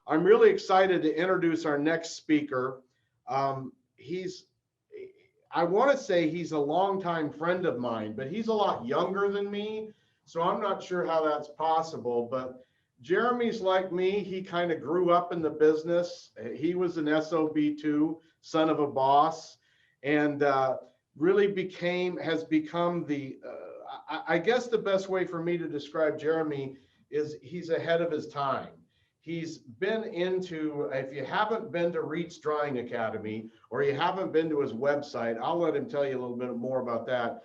I'm really excited to introduce our next speaker. He's, I want to say he's a longtime friend of mine, but he's a lot younger than me. So I'm not sure how that's possible. But Jeremy's like me. He kind of grew up in the business. He was an SOB too, son of a boss, and really has become I guess the best way for me to describe Jeremy is he's ahead of his time. He's been into, if you haven't been to Reets Drawing Academy or you haven't been to his website, I'll let him tell you a little bit more about that.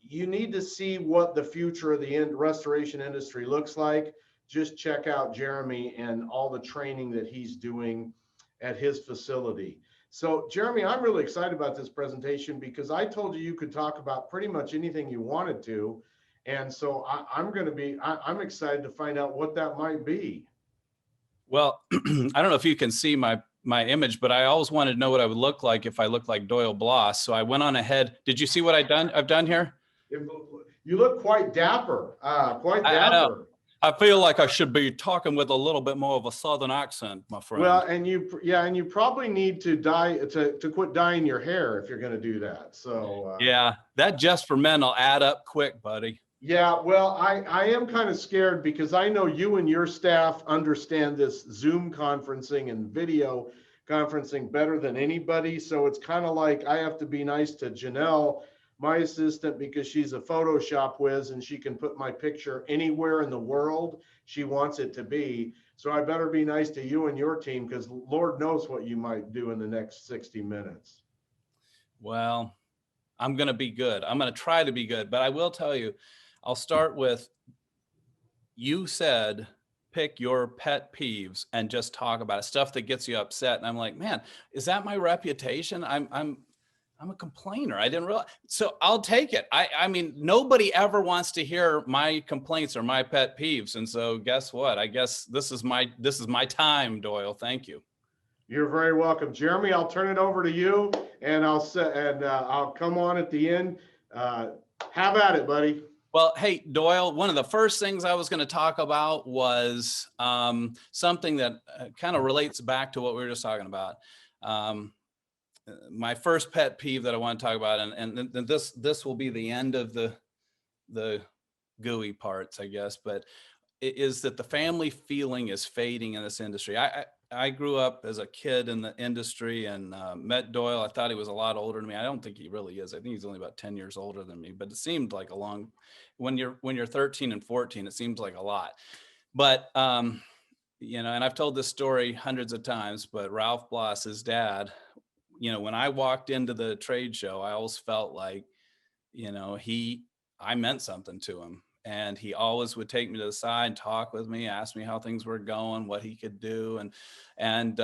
You need to see what the future of the restoration industry looks like. Just check out Jeremy and all the training that he's doing at his facility. So Jeremy, I'm really excited about this presentation because I told you could talk about pretty much anything you wanted to. And so I'm excited to find out what that might be. Well, I don't know if you can see my image, but I always wanted to know what I would look like if I looked like Doyle Bloss. So I went on ahead. Did you see what I've done here? You look quite dapper, quite I know. dapper. I feel like I should be talking with a little bit more of a Southern accent, my friend. Well, and you probably need to quit dyeing your hair if you're going to do that. So yeah, that just for men will add up quick, buddy. Yeah, well, I am kind of scared because I know you and your staff understand this Zoom conferencing and video conferencing better than anybody. So it's kind of like I have to be nice to Janelle, my assistant, because she's a Photoshop whiz and she can put my picture anywhere in the world she wants it to be. So I better be nice to you and your team because Lord knows what you might do in the next 60 minutes. Well, I'm going to be good. I'm going to try to be good, but I will tell you, I'll start with, you said pick your pet peeves and just talk about it, stuff that gets you upset. And I'm like, man, is that my reputation? I'm a complainer. I didn't realize. So I'll take it. I mean, nobody ever wants to hear my complaints or my pet peeves. And so guess what? I guess this is my time, Doyle. Thank you. You're very welcome, Jeremy. I'll turn it over to you, and I'll come on at the end. Have at it, buddy. Well, hey, Doyle, one of the first things I was going to talk about was something that kind of relates back to what we were just talking about. My first pet peeve that I want to talk about, and this will be the end of the gooey parts, I guess, but it is that the family feeling is fading in this industry. I grew up as a kid in the industry and met Doyle. I thought he was a lot older than me. I don't think he really is. I think he's only about 10 years older than me, but it seemed like a long, when you're 13 and 14, it seems like a lot. But, you know, and I've told this story hundreds of times, but Ralph Bloss, his dad, you know, when I walked into the trade show, I always felt like, you know, I meant something to him. And he always would take me to the side and talk with me, ask me how things were going, what he could do, and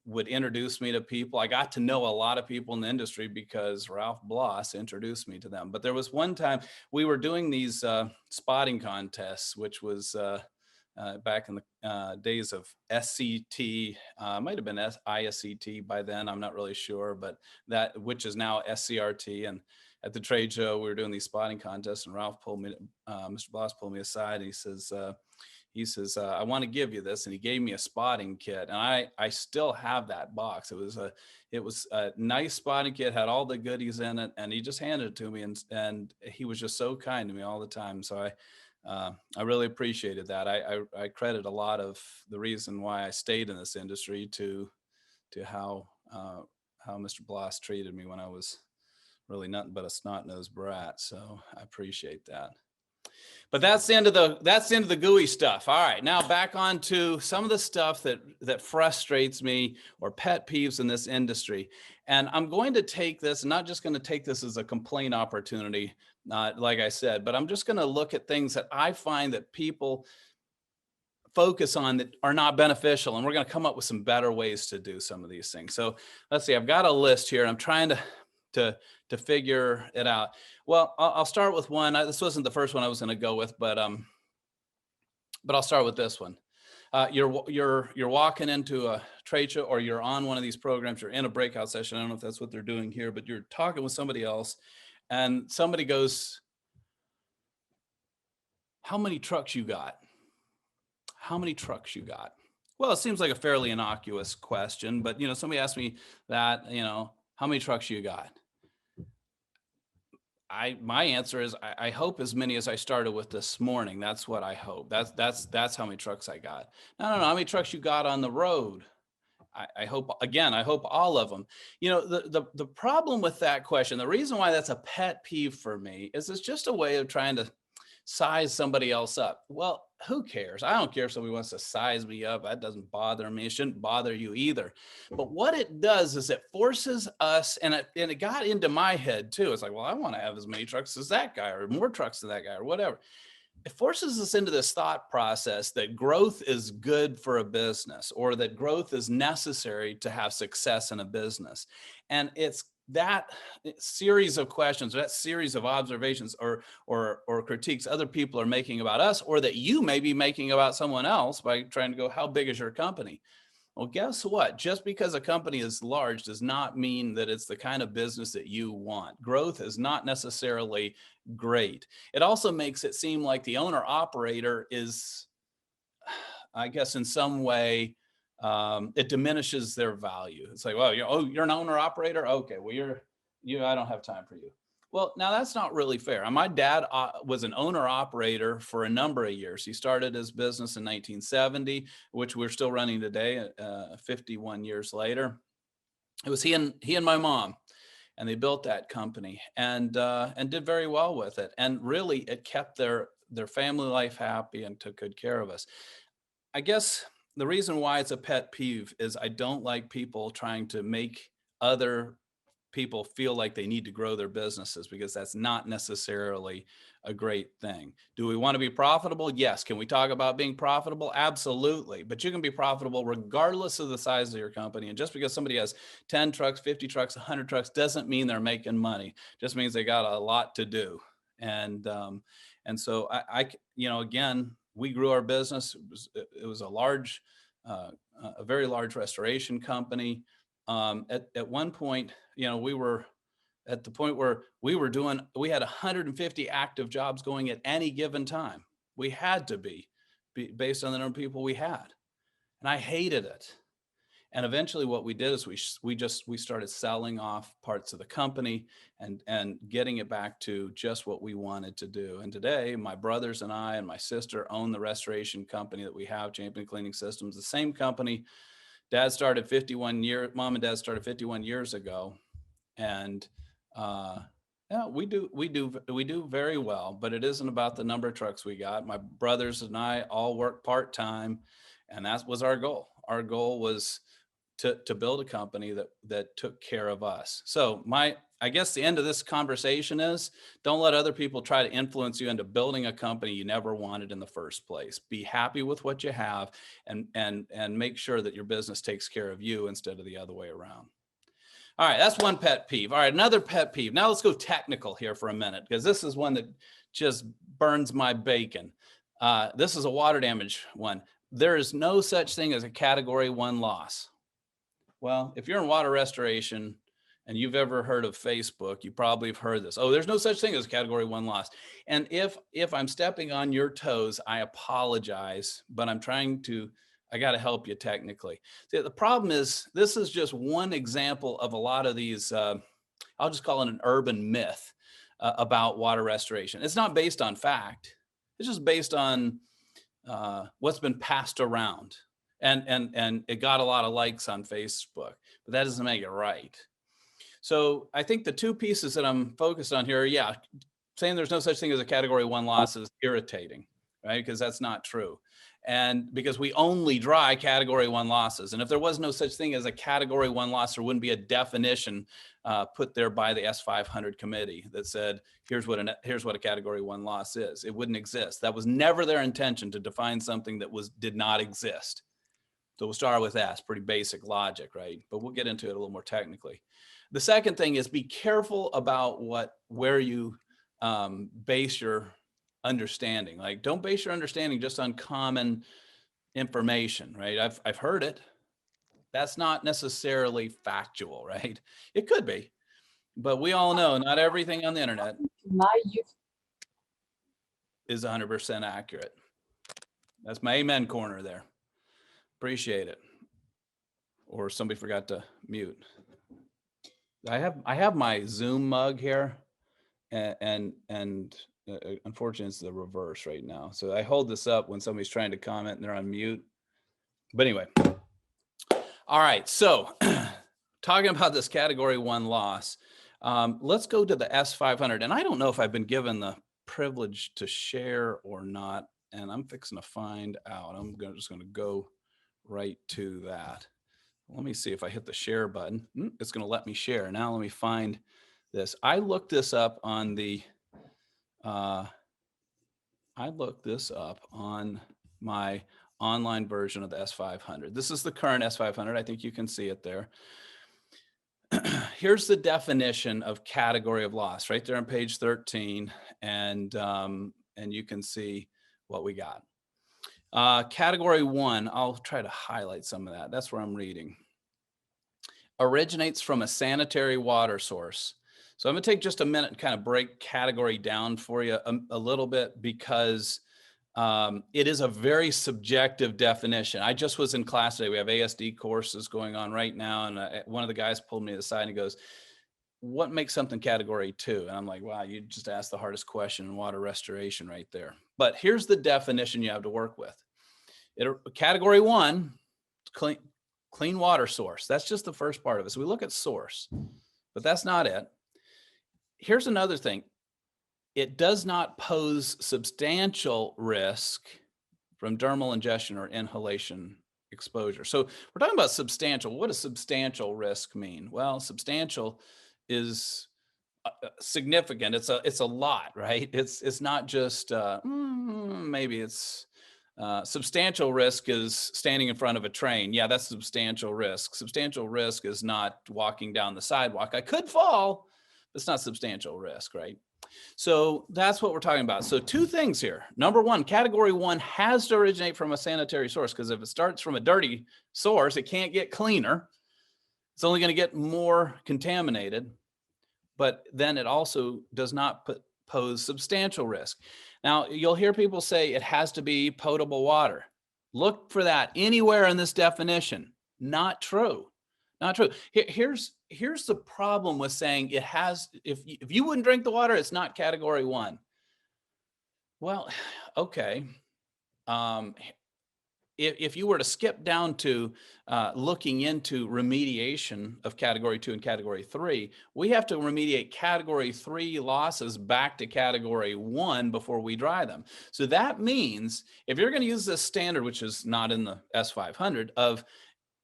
would introduce me to people. I got to know a lot of people in the industry because Ralph Bloss introduced me to them. But there was one time we were doing these spotting contests, which was back in the days of SCT, might have been ISCT by then, I'm not really sure, but that, which is now SCRT. And at the trade show, we were doing these spotting contests, and Ralph Mr. Bloss pulled me aside. And he says, I want to give you this. And he gave me a spotting kit. And I still have that box. It was a nice spotting kit, had all the goodies in it. And he just handed it to me. And he was just so kind to me all the time. So I really appreciated that. I credit a lot of the reason why I stayed in this industry to how Mr. Bloss treated me when I was really nothing but a snot-nosed brat. So I appreciate that. But that's the end of the gooey stuff. All right, now back on to some of the stuff that frustrates me or pet peeves in this industry. And I'm going to take this, not just going to take this as a complaint opportunity, like I said, but I'm just going to look at things that I find that people focus on that are not beneficial. And we're going to come up with some better ways to do some of these things. So let's see, I've got a list here. I'm trying to figure it out. Well, I'll start with one. This wasn't the first one I was going to go with, but I'll start with this one. You're walking into a trade show, or you're on one of these programs. You're in a breakout session. I don't know if that's what they're doing here, but you're talking with somebody else, and somebody goes, "How many trucks you got? How many trucks you got?" Well, it seems like a fairly innocuous question, but somebody asked me that, how many trucks you got? My answer is I hope as many as I started with this morning. That's what I hope. That's how many trucks I got. I don't know how many trucks you got on the road. I hope, again, I hope all of them. The problem with that question, the reason why that's a pet peeve for me is it's just a way of trying to size somebody else up. Well, who cares? I don't care if somebody wants to size me up. That doesn't bother me. It shouldn't bother you either. But what it does is it forces us, and it got into my head too. It's like, well, I want to have as many trucks as that guy, or more trucks than that guy, or whatever. It forces us into this thought process that growth is good for a business, or that growth is necessary to have success in a business. And it's that series of questions, that series of observations or critiques other people are making about us, or that you may be making about someone else by trying to go, how big is your company? Well, guess what? Just because a company is large does not mean that it's the kind of business that you want. Growth is not necessarily great. It also makes it seem like the owner operator is, I guess, in some way, it diminishes their value. It's like, well, you're an owner operator. Okay, well, I don't have time for you. Well, now that's not really fair. My dad was an owner operator for a number of years. He started his business in 1970, which we're still running today, 51 years later. It was he and my mom, and they built that company and did very well with it. And really, it kept their family life happy and took good care of us. I guess the reason why it's a pet peeve is I don't like people trying to make other people feel like they need to grow their businesses, because that's not necessarily a great thing. Do we want to be profitable? Yes. Can we talk about being profitable? Absolutely. But you can be profitable regardless of the size of your company. And just because somebody has 10 trucks, 50 trucks, 100 trucks doesn't mean they're making money. Just means they got a lot to do. And so again, we grew our business. It was a very large restoration company. At one point, we were at the point where we had 150 active jobs going at any given time. We had to be based on the number of people we had. And I hated it. And eventually what we did is we started selling off parts of the company and getting it back to just what we wanted to do. And today my brothers and I and my sister own the restoration company that we have, Champion Cleaning Systems, the same company mom and dad started 51 years ago. And yeah, we do very well, but it isn't about the number of trucks we got. My brothers and I all work part-time, and that was our goal. Our goal was to build a company that took care of us. So I guess the end of this conversation is, don't let other people try to influence you into building a company you never wanted in the first place. Be happy with what you have, and make sure that your business takes care of you instead of the other way around. All right, that's one pet peeve. All right, another pet peeve. Now let's go technical here for a minute, because this is one that just burns my bacon. This is a water damage one. There is no such thing as a Category 1 loss. Well, if you're in water restoration and you've ever heard of Facebook, you probably have heard this. Oh, there's no such thing as a Category 1 loss. And if I'm stepping on your toes, I apologize, but I got to help you technically. See, the problem is, this is just one example of a lot of these, I'll just call it an urban myth about water restoration. It's not based on fact. It's just based on what's been passed around. And it got a lot of likes on Facebook, but that doesn't make it right. So I think the two pieces that I'm focused on here are, saying there's no such thing as a Category 1 loss is irritating, right? Because that's not true. And because we only dry Category 1 losses. And if there was no such thing as a Category 1 loss, there wouldn't be a definition put there by the S500 committee that said, here's what a Category 1 loss is. It wouldn't exist. That was never their intention, to define something that did not exist. So we'll start with that. It's pretty basic logic, right? But we'll get into it a little more technically. The second thing is, be careful about where you base your understanding. Like, don't base your understanding just on common information, right? I've heard it. That's not necessarily factual, right? It could be, but we all know not everything on the internet is 100% accurate. That's my amen corner there. Appreciate it. Or somebody forgot to mute. I have my Zoom mug here, and unfortunately it's the reverse right now. So I hold this up when somebody's trying to comment and they're on mute. But anyway, all right. So talking about this category 1 loss, let's go to the S500. And I don't know if I've been given the privilege to share or not, and I'm fixing to find out. Just going to go right to that. Let me see if I hit the share button. It's going to let me share. Now let me find this. I looked this up on the, I looked this up on my online version of the S500. This is the current S500. I think you can see it there. Here's the definition of category of loss right there on page 13. And you can see what we got. Category 1, I'll try to highlight some of that. That's where I'm reading. Originates from a sanitary water source. So I'm going to take just a minute and kind of break category down for you a little bit, because it is a very subjective definition. I just was in class today. We have ASD courses going on right now. And one of the guys pulled me to the side and he goes, what makes something category 2? And I'm like, wow, you just asked the hardest question in water restoration right there. But here's the definition you have to work with. Category 1, clean water source. That's just the first part of it. So we look at source, but that's not it. Here's another thing. It does not pose substantial risk from dermal ingestion or inhalation exposure. So we're talking about substantial. What does substantial risk mean? Well, substantial is significant. It's a lot, right? It's not just maybe it's substantial risk is standing in front of a train. Yeah, that's substantial risk. Substantial risk is not walking down the sidewalk. I could fall. It's not substantial risk, right? So that's what we're talking about. So 2 things here. Number 1, category 1 has to originate from a sanitary source, because if it starts from a dirty source, it can't get cleaner. It's only going to get more contaminated. But then it also does not pose substantial risk. Now, you'll hear people say it has to be potable water. Look for that anywhere in this definition. Not true. Not true. Here's the problem with saying it has, if you wouldn't drink the water, it's not category 1. Well, okay. If you were to skip down to looking into remediation of category 2 and category 3, we have to remediate category 3 losses back to category 1 before we dry them. So that means if you're going to use this standard, which is not in the S500, of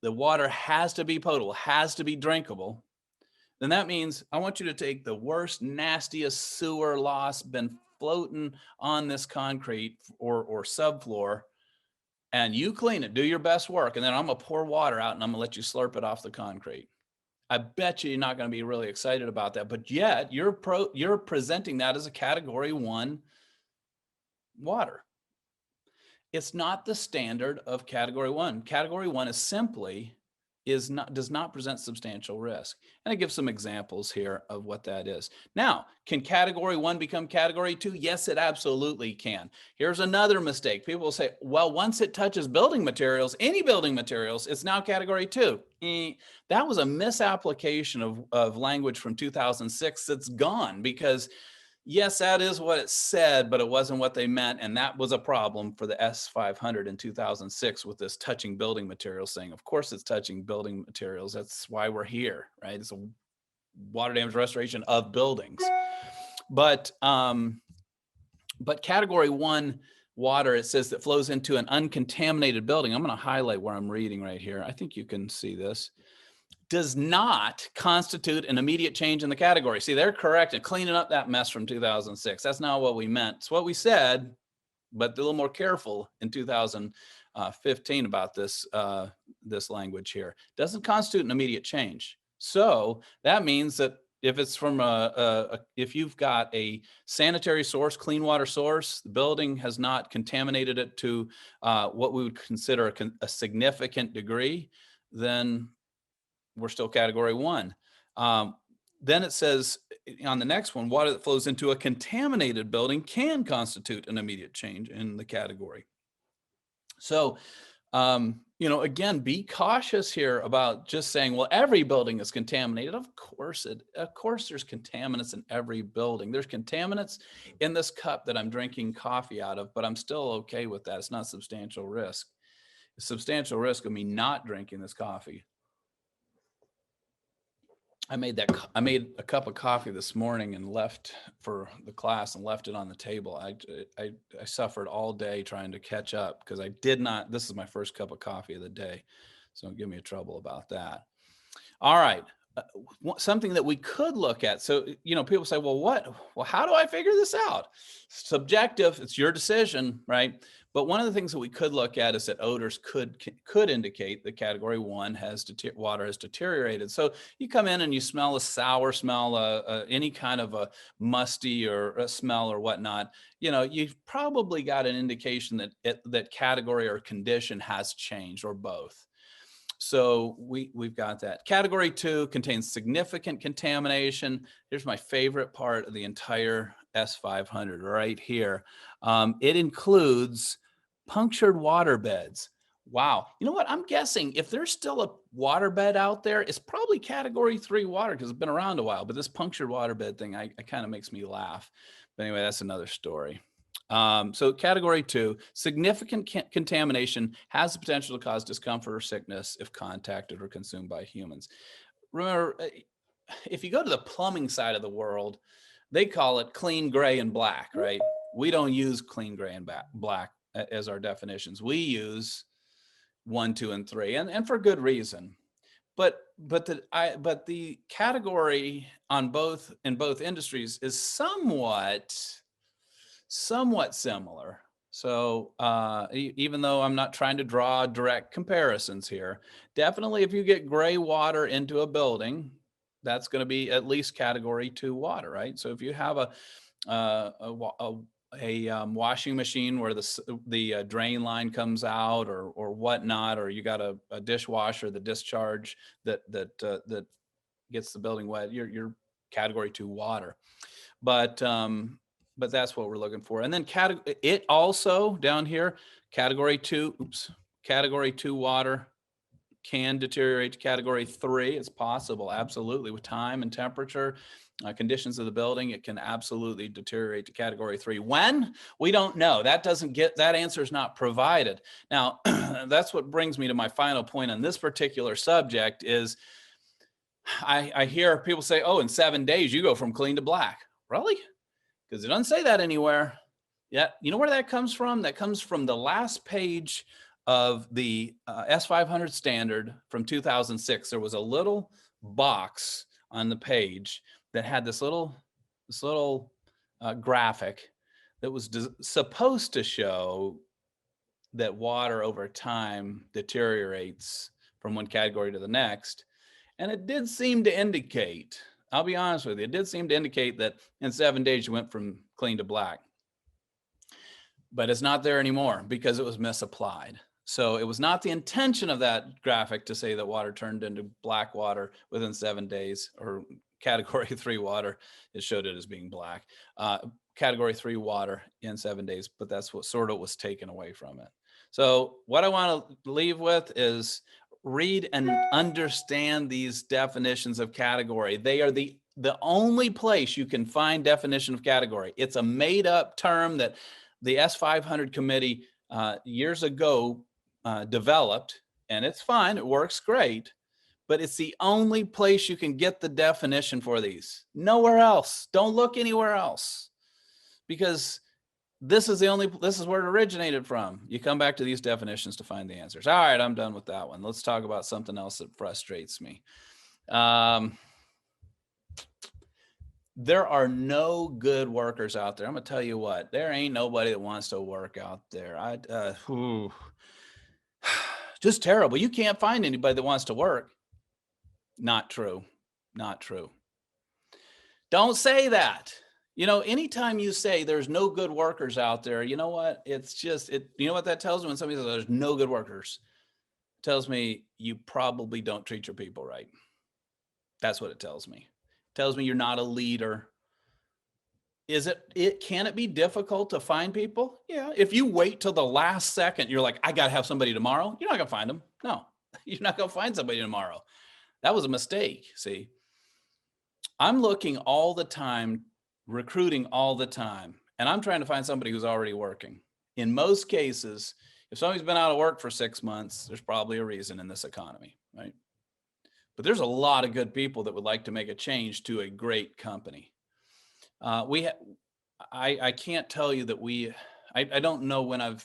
the water has to be potable, has to be drinkable, then that means I want you to take the worst, nastiest sewer loss been floating on this concrete or subfloor, and you clean it, do your best work, and then I'm going to pour water out and I'm going to let you slurp it off the concrete. I bet you're not going to be really excited about that, but yet you're presenting that as a category 1 water. It's not the standard of category 1. Category 1 is simply does not present substantial risk. And I give some examples here of what that is. Now, can category 1 become category 2? Yes, it absolutely can. Here's another mistake. People will say, well, once it touches building materials, any building materials, it's now category 2. That was a misapplication of language from 2006 that's gone, because yes, that is what it said, but it wasn't what they meant. And that was a problem for the S500 in 2006 with this touching building materials thing. Of course, it's touching building materials. That's why we're here, right? It's a water damage restoration of buildings. But category 1 water, it says that flows into an uncontaminated building. I'm going to highlight where I'm reading right here. I think you can see this. Does not constitute an immediate change in the category. See, they're correct in cleaning up that mess from 2006. That's not what we meant. It's what we said, but a little more careful in 2015 about this language here. Doesn't constitute an immediate change. So that means that if it's from if you've got a sanitary source, clean water source, the building has not contaminated it to what we would consider a significant degree, then we're still category 1. Then it says on the next one, water that flows into a contaminated building can constitute an immediate change in the category. So You know, again, be cautious here about just saying, well, every building is contaminated. Of course there's contaminants in every building. There's contaminants in this cup that I'm drinking coffee out of, but I'm still okay with that. It's not substantial risk. A substantial risk of me not drinking this coffee. I made a cup of coffee this morning and left for the class and left it on the table. I suffered all day trying to catch up because I did not. This is my first cup of coffee of the day, so don't give me a trouble about that. All right. Something that we could look at. So, you know, people say, well, how do I figure this out? Subjective, it's your decision, right? But one of the things that we could look at is that odors could indicate that category 1 water has deteriorated. So you come in and you smell a sour smell, any kind of a musty or a smell or whatnot, you know, you've probably got an indication that category or condition has changed, or both. So we've got that. Category 2 contains significant contamination. Here's my favorite part of the entire S500 right here. It includes punctured water beds. Wow. You know what? I'm guessing if there's still a water bed out there, it's probably category 3 water because it's been around a while. But this punctured water bed thing, I kind of makes me laugh. But anyway, that's another story. So category 2, significant contamination has the potential to cause discomfort or sickness if contacted or consumed by humans. Remember, if you go to the plumbing side of the world, they call it clean, gray, and black, right? We don't use clean, gray, and black as our definitions. We use 1, 2, and 3, and for good reason. But the category in both industries is somewhat similar. So even though I'm not trying to draw direct comparisons here, definitely if you get gray water into a building, that's going to be at least category 2 water, right? So if you have a washing machine where the drain line comes out or whatnot, or you got a dishwasher, the discharge that gets the building wet, you're category 2 water. But that's what we're looking for. And then it also down here, category 2 water can deteriorate to category 3. It's possible, absolutely, with time and temperature, conditions of the building, it can absolutely deteriorate to category 3. When? We don't know. That answer is not provided. Now, that's what brings me to my final point on this particular subject is I hear people say, oh, in 7 days, you go from clean to black. Really? Because it doesn't say that anywhere. Yeah, you know where that comes from? That comes from the last page of the S500 standard from 2006. There was a little box on the page that had this little graphic that was supposed to show that water over time deteriorates from one category to the next. And it did seem to indicate, I'll be honest with you, it did seem to indicate that in 7 days you went from clean to black. But it's not there anymore because it was misapplied. So it was not the intention of that graphic to say that water turned into black water within 7 days, or category 3 water. It showed it as being black. Category 3 water in 7 days, but that's what sort of was taken away from it. So what I want to leave with is read and understand these definitions of category. They are the only place you can find definition of category. It's a made up term that the S500 committee years ago developed, and it's fine. It works great, but it's the only place you can get the definition for these. Nowhere else. Don't look anywhere else, because this is where it originated from. You come back to these definitions to find the answers. All right, I'm done with that one. Let's talk about something else that frustrates me. There are no good workers out there. I'm gonna tell you what, there ain't nobody that wants to work out there. Just terrible. You can't find anybody that wants to work. Not true. Not true. Don't say that. You know, anytime you say there's no good workers out there, you know what? It's just, you know what that tells me when somebody says there's no good workers? It tells me you probably don't treat your people right. That's what it tells me. It tells me you're not a leader. Can it be difficult to find people? Yeah. If you wait till the last second, you're like, I got to have somebody tomorrow. You're not going to find them. No, you're not going to find somebody tomorrow. That was a mistake. See, I'm looking all the time, recruiting all the time, and I'm trying to find somebody who's already working. In most cases, if somebody's been out of work for 6 months, there's probably a reason in this economy, right? But there's a lot of good people that would like to make a change to a great company. I can't tell you that I don't know when I've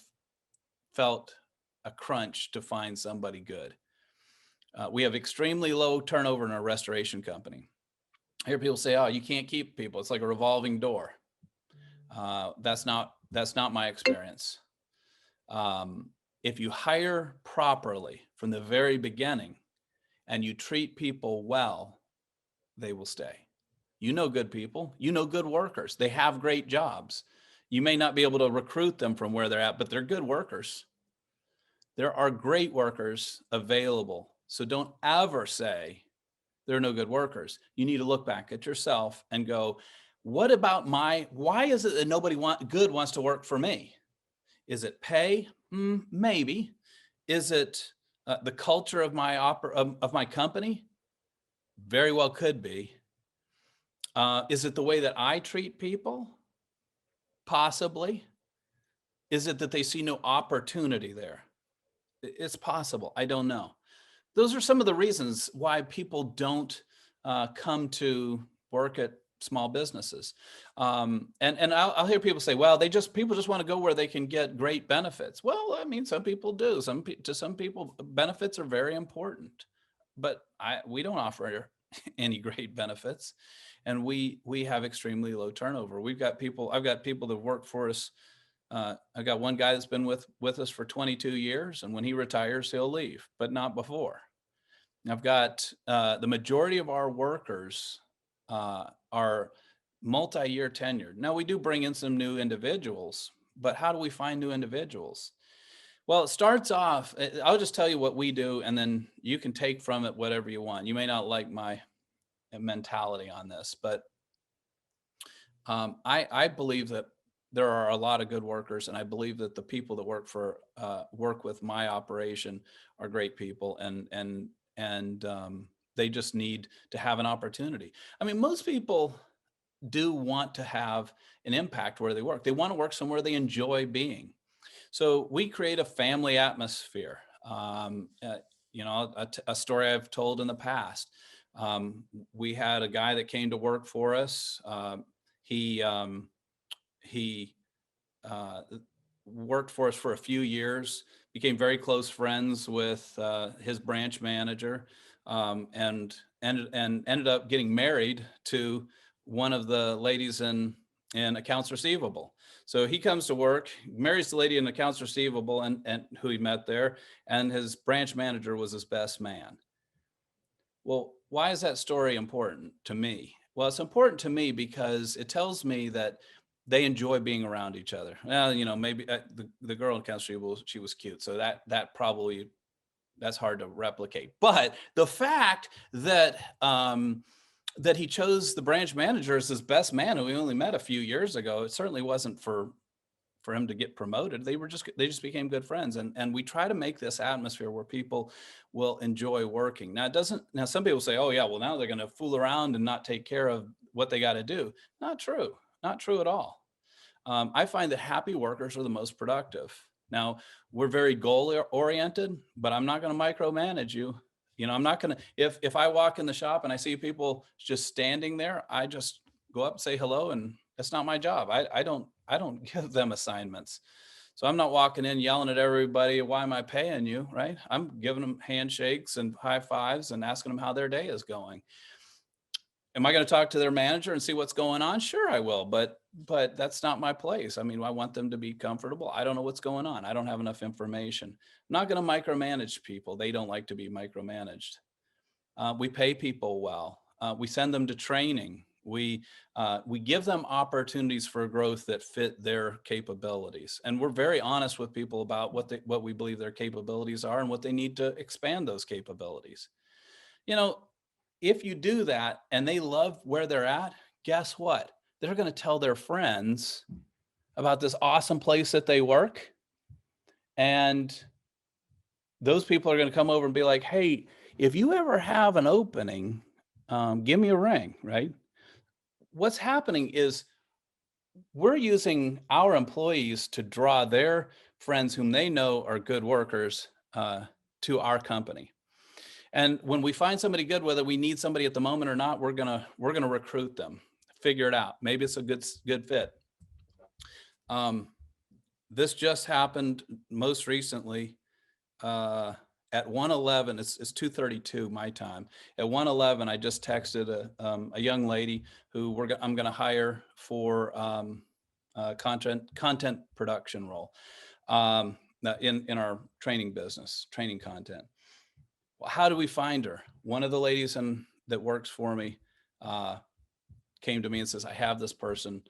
felt a crunch to find somebody good. We have extremely low turnover in our restoration company. I hear people say, "Oh, you can't keep people. It's like a revolving door." That's not my experience. If you hire properly from the very beginning and you treat people well, they will stay. You know good people, you know good workers. They have great jobs. You may not be able to recruit them from where they're at, but they're good workers. There are great workers available. So don't ever say there are no good workers. You need to look back at yourself and go, what about why is it that nobody wants to work for me? Is it pay? Maybe. Is it the culture of my company? Very well could be. Is it the way that I treat people? Possibly. Is it that they see no opportunity there? It's possible. I don't know. Those are some of the reasons why people don't come to work at small businesses. And I'll hear people say, well, people just want to go where they can get great benefits. Well, I mean, some people do. To some people, benefits are very important, but we don't offer any great benefits, and we have extremely low turnover. I've got people that work for us. I've got one guy that's been with us for 22 years, and when he retires, he'll leave, but not before. I've got the majority of our workers are multi-year tenured. Now, we do bring in some new individuals, but how do we find new individuals? Well, it starts off, I'll just tell you what we do, and then you can take from it whatever you want. You may not like my mentality on this, but I believe that there are a lot of good workers, and I believe that the people that work with my operation are great people, and they just need to have an opportunity. I mean, most people do want to have an impact where they work. They want to work somewhere they enjoy being. So we create a family atmosphere. A story I've told in the past. We had a guy that came to work for us. He worked for us for a few years, became very close friends with his branch manager, and ended up getting married to one of the ladies in accounts receivable. So he comes to work, marries the lady in accounts receivable, and who he met there, and his branch manager was his best man. Well, why is that story important to me? Well, it's important to me because it tells me that they enjoy being around each other. Well, maybe the girl in accounts receivable, she was cute, so that's hard to replicate. But the fact that that he chose the branch manager as his best man, who we only met a few years ago, it certainly wasn't for him to get promoted. They just became good friends, and we try to make this atmosphere where people will enjoy working. Now, some people say, oh yeah, well, now they're going to fool around and not take care of what they got to do. Not true at all. I find that happy workers are the most productive. Now, we're very goal oriented, but I'm not going to micromanage you. I'm not going to, if I walk in the shop and I see people just standing there, I just go up and say hello, and it's not my job. I don't give them assignments. So I'm not walking in yelling at everybody, why am I paying you, right? I'm giving them handshakes and high fives and asking them how their day is going. Am I going to talk to their manager and see what's going on? Sure, I will, but that's not my place. I mean, I want them to be comfortable. I don't know what's going on. I don't have enough information. I'm not going to micromanage people. They don't like to be micromanaged. We pay people well. We send them to training. We give them opportunities for growth that fit their capabilities, and we're very honest with people about what we believe their capabilities are and what they need to expand those capabilities. If you do that and they love where they're at, guess what? they're going to tell their friends about this awesome place that they work. And those people are going to come over and be like, hey, if you ever have an opening, give me a ring, right? What's happening is we're using our employees to draw their friends whom they know are good workers to our company. And when we find somebody good, whether we need somebody at the moment or not, we're gonna recruit them, figure it out. Maybe it's a good fit. This just happened most recently at 1:11. It's 2:32 my time. At 1:11, I just texted a young lady who I'm going to hire for content production role in our training business, training content. Well, how do we find her? One of the ladies that works for me came to me and says, I have this person.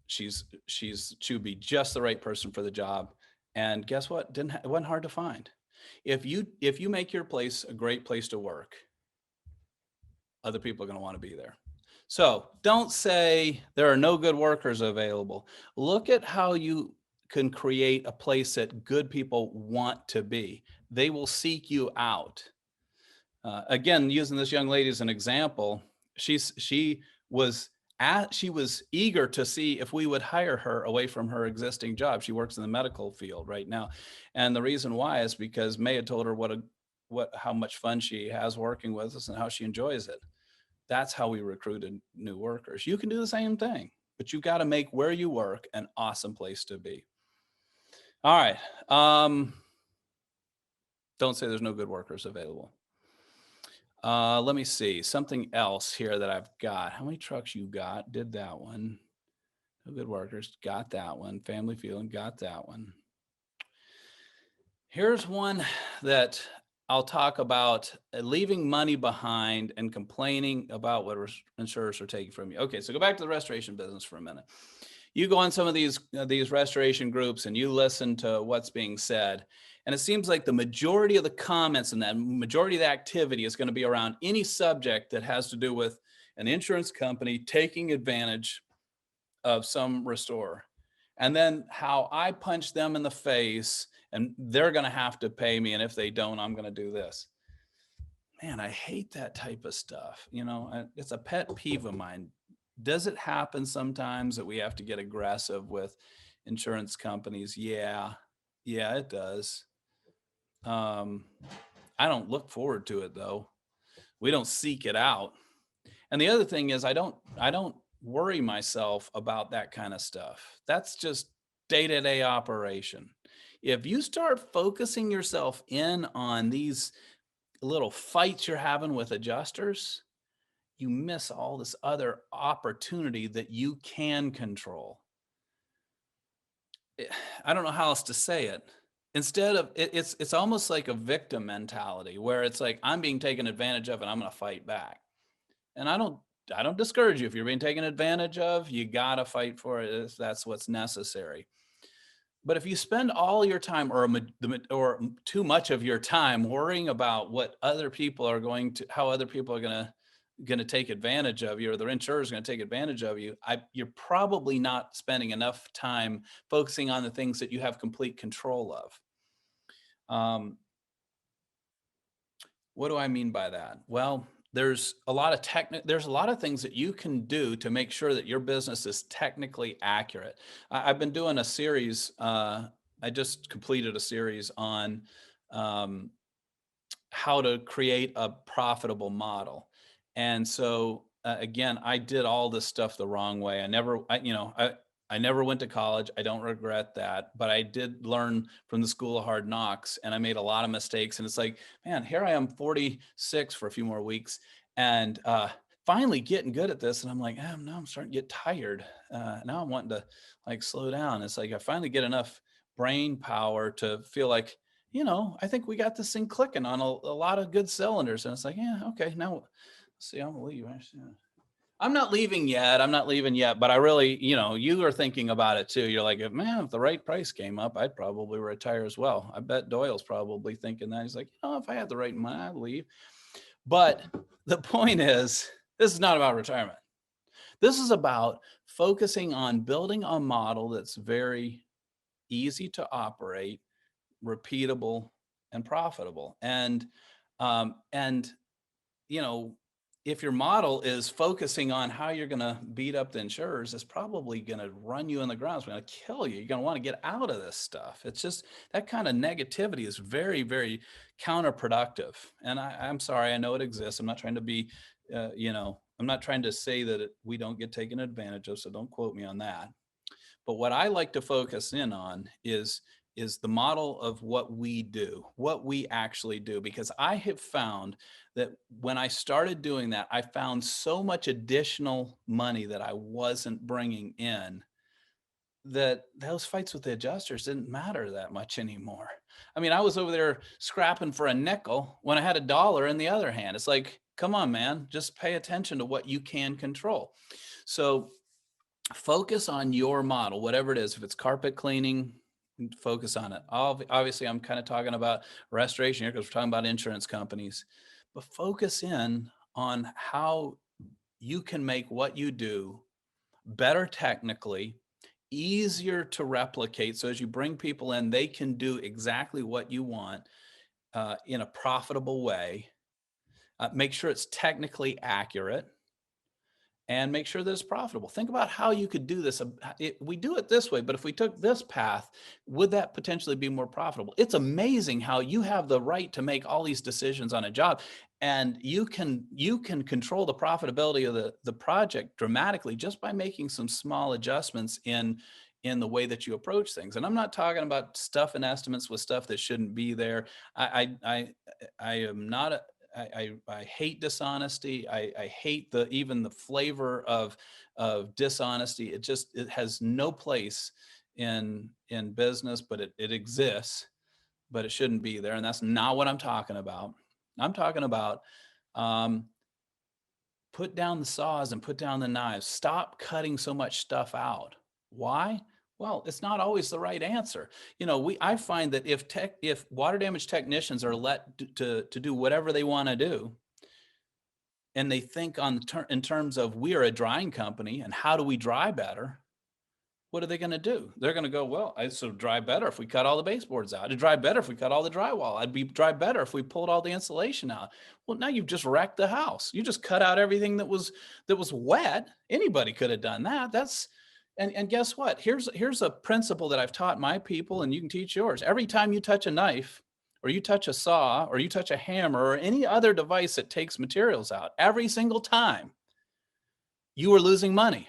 She would be just the right person for the job. And guess what? It wasn't hard to find. If you make your place a great place to work, other people are going to want to be there. So don't say there are no good workers available. Look at how you can create a place that good people want to be. They will seek you out. Again, using this young lady as an example, she was eager to see if we would hire her away from her existing job. She works in the medical field right now. And the reason why is because May had told her how much fun she has working with us and how she enjoys it. That's how we recruited new workers. You can do the same thing, but you've got to make where you work an awesome place to be. All right. Don't say there's no good workers available. Let me see something else here that I've got. How many trucks you got? Did that one. No good workers. Got that one. Family feeling. Got that one. Here's one that I'll talk about: leaving money behind and complaining about what insurers are taking from you. Okay, so go back to the restoration business for a minute. You go on some of these restoration groups and you listen to what's being said. And it seems like the majority of the comments and that majority of the activity is going to be around any subject that has to do with an insurance company taking advantage of some restorer. And then how I punch them in the face and they're going to have to pay me. And if they don't, I'm going to do this. Man, I hate that type of stuff. It's a pet peeve of mine. Does it happen sometimes that we have to get aggressive with insurance companies? Yeah, it does. I don't look forward to it though. We don't seek it out. And the other thing is I don't worry myself about that kind of stuff. That's just day-to-day operation. If you start focusing yourself in on these little fights you're having with adjusters, you miss all this other opportunity that you can control. I don't know how else to say it. Instead of it's almost like a victim mentality where it's like, I'm being taken advantage of and I'm going to fight back. And I don't discourage you. If you're being taken advantage of, you got to fight for it if that's what's necessary. But if you spend all your time or too much of your time worrying about what other people are how other people are going to take advantage of you, or the insurer is going to take advantage of you, you're probably not spending enough time focusing on the things that you have complete control of. What do I mean by that? Well, there's a lot of things that you can do to make sure that your business is technically accurate. I've been doing a series. I just completed a series on how to create a profitable model. And so again, I did all this stuff the wrong way. I never went to college. I don't regret that, but I did learn from the school of hard knocks and I made a lot of mistakes. And it's like, man, here I am 46 for a few more weeks and finally getting good at this. And I'm like, now I'm starting to get tired. Now I'm wanting to like slow down. It's like, I finally get enough brain power to feel like, I think we got this thing clicking on a lot of good cylinders. And it's like, yeah, okay, now let's see, I'm gonna leave. I'm not leaving yet, but I really, you are thinking about it too. You're like, man, if the right price came up, I'd probably retire as well. I bet Doyle's probably thinking that. He's like, if I had the right money, I'd leave. But the point is, this is not about retirement. This is about focusing on building a model that's very easy to operate, repeatable, and profitable. And you know, if your model is focusing on how you're going to beat up the insurers, it's probably going to run you in the ground. It's going to kill you. You're going to want to get out of this stuff. It's just that kind of negativity is very, very counterproductive. And I'm sorry, I know it exists. I'm not trying to be, I'm not trying to say that we don't get taken advantage of. So don't quote me on that. But what I like to focus in on is the model of what we do, what we actually do, because I have found that when I started doing that, I found so much additional money that I wasn't bringing in that those fights with the adjusters didn't matter that much anymore. I mean, I was over there scrapping for a nickel when I had a dollar in the other hand. It's like, come on, man, just pay attention to what you can control. So focus on your model, whatever it is. If it's carpet cleaning, focus on it. Obviously, I'm kind of talking about restoration here because we're talking about insurance companies, but focus in on how you can make what you do better technically, easier to replicate. So as you bring people in, they can do exactly what you want in a profitable way. Make sure it's technically accurate and make sure that it's profitable. Think about how you could do this. We do it this way, but if we took this path, would that potentially be more profitable? It's amazing how you have the right to make all these decisions on a job, and you can control the profitability of the project dramatically just by making some small adjustments in the way that you approach things. And I'm not talking about stuff and estimates with stuff that shouldn't be there. I am not a, I hate dishonesty. I hate even the flavor of dishonesty. It has no place in business, but it exists, but it shouldn't be there. And that's not what I'm talking about. I'm talking about um, put down the saws and put down the knives. Stop cutting so much stuff out. Why? Well, it's not always the right answer. I find that if water damage technicians are let to do whatever they want to do, and they think in terms of we are a drying company and how do we dry better, what are they going to do? They're going to go, well, I should dry better if we cut all the baseboards out. It'd dry better if we cut all the drywall. I'd be dry better if we pulled all the insulation out. Well, now you've just wrecked the house. You just cut out everything that was wet. Anybody could have done that. And guess what? Here's a principle that I've taught my people, and you can teach yours. Every time you touch a knife, or you touch a saw, or you touch a hammer, or any other device that takes materials out, every single time you are losing money.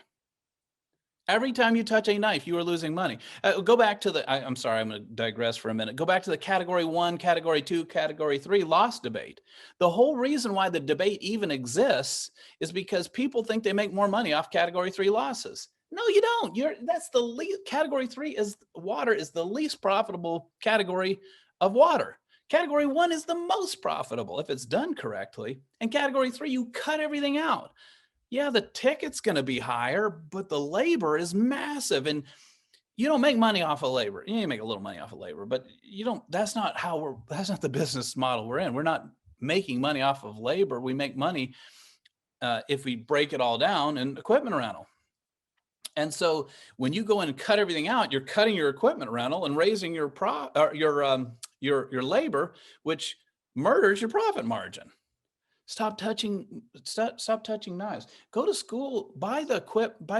Every time you touch a knife, you are losing money. Go back to I'm sorry, I'm going to digress for a minute. Go back to the category 1, category 2, category 3 loss debate. The whole reason why the debate even exists is because people think they make more money off category 3 losses. No, you don't. That's the least. Category 3 is water is the least profitable category of water. Category 1 is the most profitable if it's done correctly. And category 3, you cut everything out. Yeah, the ticket's going to be higher, but the labor is massive. And you don't make money off of labor. You make a little money off of labor, but that's not the business model we're in. We're not making money off of labor. We make money if we break it all down in equipment rental. And so when you go in and cut everything out, you're cutting your equipment rental and raising your labor, which murders your profit margin. Stop touching knives. Go to school, buy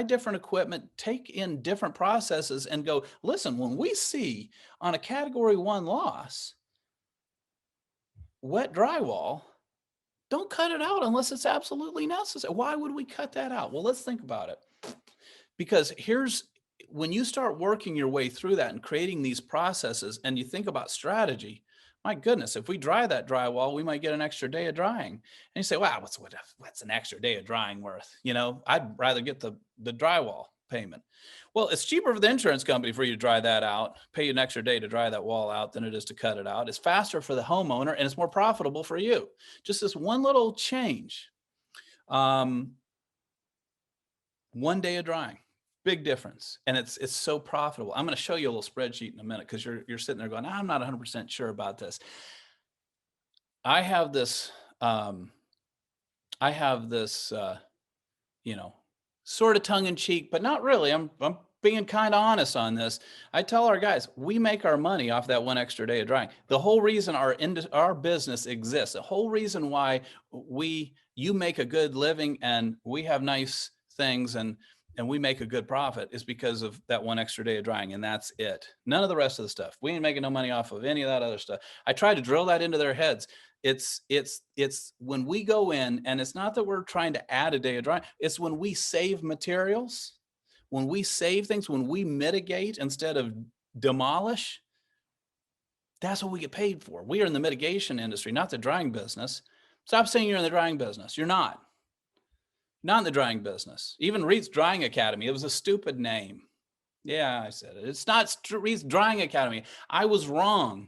different equipment, take in different processes, and go, listen, when we see on a category 1 loss, wet drywall, don't cut it out unless it's absolutely necessary. Why would we cut that out? Well, let's think about it. Because when you start working your way through that and creating these processes, and you think about strategy, my goodness, if we dry that drywall, we might get an extra day of drying. And you say, wow, what's an extra day of drying worth? I'd rather get the drywall payment. Well, it's cheaper for the insurance company for you to dry that out, pay you an extra day to dry that wall out than it is to cut it out. It's faster for the homeowner and it's more profitable for you. Just this one little change. 1 day of drying. Big difference. And it's so profitable. I'm going to show you a little spreadsheet in a minute because you're sitting there going, I'm not 100% sure about this. I have this sort of tongue in cheek, but not really. I'm being kind of honest on this. I tell our guys, we make our money off that one extra day of drying. The whole reason our business exists, the whole reason why you make a good living and we have nice things and we make a good profit is because of that one extra day of drying, and that's it. None of the rest of the stuff. We ain't making no money off of any of that other stuff. I try to drill that into their heads. It's when we go in, and it's not that we're trying to add a day of drying. It's when we save materials, when we save things, when we mitigate instead of demolish. That's what we get paid for. We are in the mitigation industry, not the drying business. Stop saying you're in the drying business. You're not. Not in the drying business. Even Reets Drying Academy, it was a stupid name. Yeah, I said it. It's not Reets Drying Academy. I was wrong.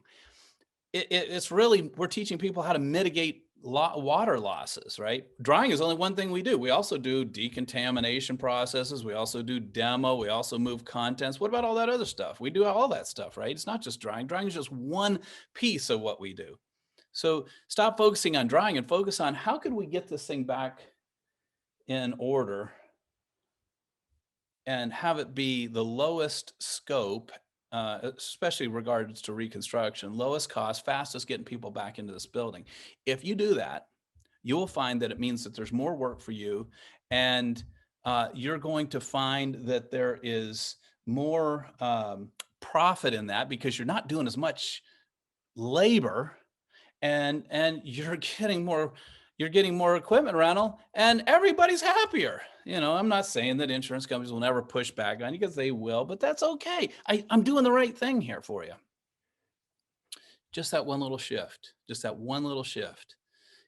It's really, we're teaching people how to mitigate water losses, right? Drying is only one thing we do. We also do decontamination processes. We also do demo. We also move contents. What about all that other stuff? We do all that stuff, right? It's not just drying. Drying is just one piece of what we do. So stop focusing on drying and focus on how could we get this thing back in order and have it be the lowest scope, especially regards to reconstruction, lowest cost, fastest getting people back into this building. If you do that, you will find that it means that there's more work for you, and you're going to find that there is more profit in that because you're not doing as much labor, and you're getting more equipment rental, and everybody's happier. You know, I'm not saying that insurance companies will never push back on you, because they will, but that's okay. I'm doing the right thing here for you. Just that one little shift,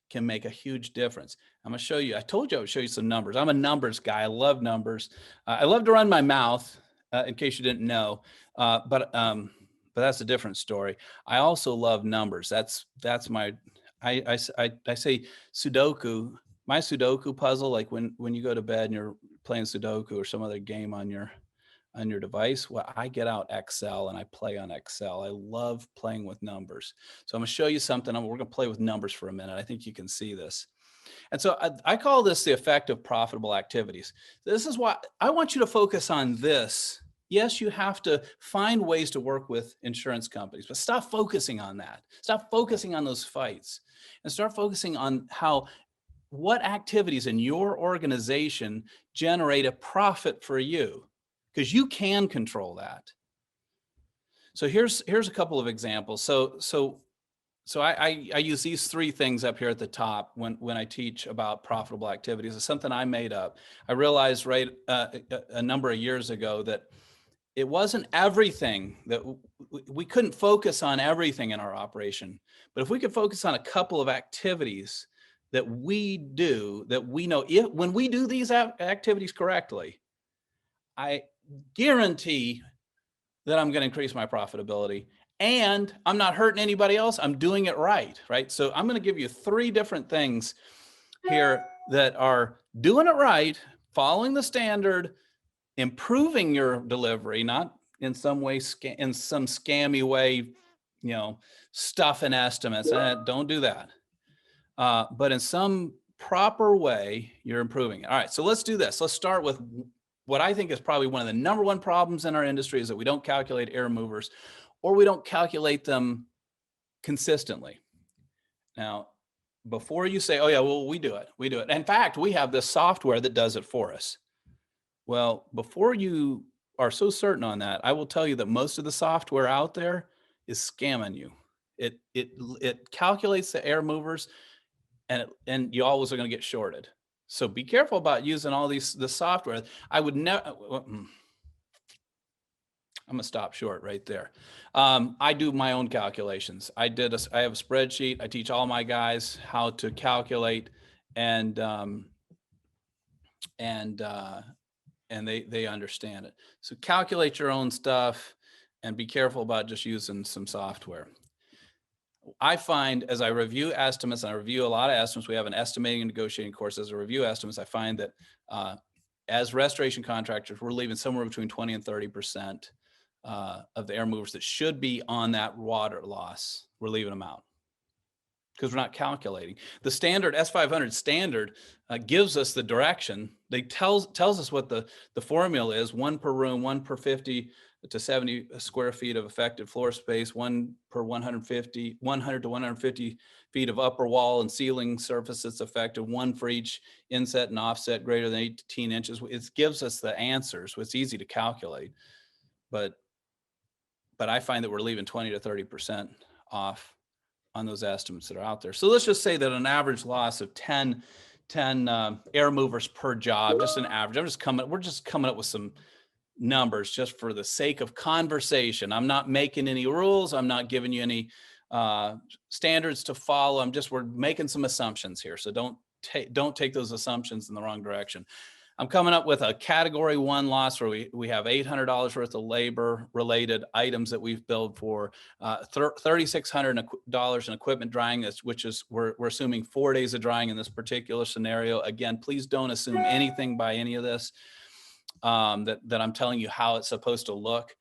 can make a huge difference. I'm going to show you. I told you I would show you some numbers. I'm a numbers guy. I love numbers. I love to run my mouth, in case you didn't know, but that's a different story. I also love numbers. That's my, I say Sudoku, my Sudoku puzzle, like when you go to bed and you're playing Sudoku or some other game on your device, well, I get out Excel and I play on Excel. I love playing with numbers. So I'm going to show you something. We're going to play with numbers for a minute. I think you can see this. And so I call this the effect of profitable activities. This is why I want you to focus on this. Yes, you have to find ways to work with insurance companies, but stop focusing on that. Stop focusing on those fights and start focusing on what activities in your organization generate a profit for you, because you can control that. So here's a couple of examples. So I use these three things up here at the top when I teach about profitable activities. It's something I made up. I realized a number of years ago that it wasn't everything, that we couldn't focus on everything in our operation, but if we could focus on a couple of activities that we do, that we know when we do these activities correctly, I guarantee that I'm going to increase my profitability, and I'm not hurting anybody else. I'm doing it right? So I'm going to give you three different things here that are doing it right, following the standard, improving your delivery, not in some way, in some scammy way, stuff and estimates. Don't do that. But in some proper way, you're improving it. All right, so let's do this. Let's start with what I think is probably one of the number one problems in our industry, is that we don't calculate air movers, or we don't calculate them consistently. Now, before you say, oh yeah, well, we do it. In fact, we have this software that does it for us. Well, before you are so certain on that, I will tell you that most of the software out there is scamming you. It calculates the air movers, and you always are going to get shorted. So be careful about using all the software. I would never. I'm going to stop short right there. I do my own calculations. I have a spreadsheet. I teach all my guys how to calculate, and they understand it. So calculate your own stuff and be careful about just using some software. I find, as I review estimates, and I review a lot of estimates, we have an estimating and negotiating course. As I review estimates, I find that as restoration contractors, we're leaving somewhere between 20 and 30% of the air movers that should be on that water loss. We're leaving them out. because we're not calculating. The standard S500 standard gives us the direction. They tells us what the formula is: 1 per room, 1 per 50 to 70 square feet of effective floor space, 1 per 100 to 150 feet of upper wall and ceiling surface that's effective, 1 for each inset and offset greater than 18 inches. It gives us the answers. So it's easy to calculate, but I find that we're leaving 20 to 30% off on those estimates that are out there. So let's just say that an average loss of 10 air movers per job, just an average. We're just coming up with some numbers just for the sake of conversation. I'm not making any rules. I'm not giving you any standards to follow. We're making some assumptions here. So don't take those assumptions in the wrong direction. I'm coming up with a category 1 loss where we have $800 worth of labor related items that we've billed for, $3,600 in equipment drying, which is we're assuming 4 days of drying in this particular scenario. Again, please don't assume anything by any of this that I'm telling you how it's supposed to look.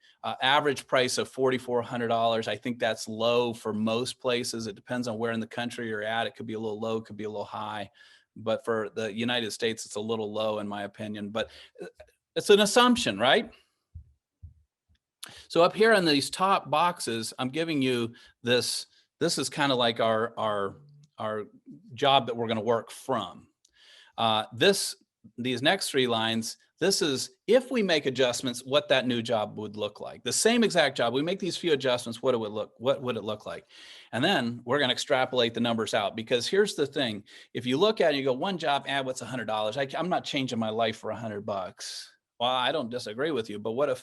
Average price of $4,400. I think that's low for most places. It depends on where in the country you're at. It could be a little low, it could be a little high. But for the United States, it's a little low in my opinion, but it's an assumption, right? So up here in these top boxes, I'm giving you this. This is kind of like our job that we're going to work from. These next 3 lines, this is if we make adjustments, what that new job would look like. The same exact job, we make these few adjustments, what would it look like? And then we're going to extrapolate the numbers out, because here's the thing. If you look at it, you go, one job, what's $100? I'm not changing my life for $100. Well, I don't disagree with you, but what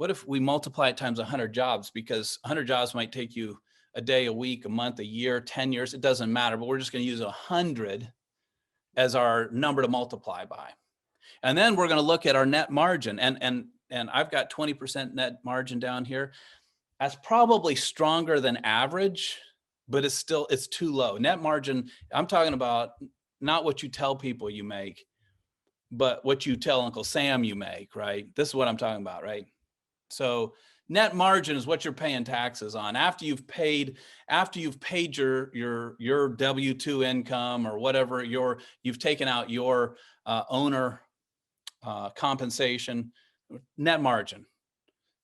if we multiply it times 100 jobs? Because 100 jobs might take you a day, a week, a month, a year, 10 years. It doesn't matter, but we're just going to use 100 as our number to multiply by. And then we're going to look at our net margin. And I've got 20% net margin down here. That's probably stronger than average, but it's too low. Net margin, I'm talking about not what you tell people you make, but what you tell Uncle Sam you make, right? This is what I'm talking about, right? So net margin is what you're paying taxes on after you've paid your W-2 income or whatever you've taken out your owner compensation, net margin.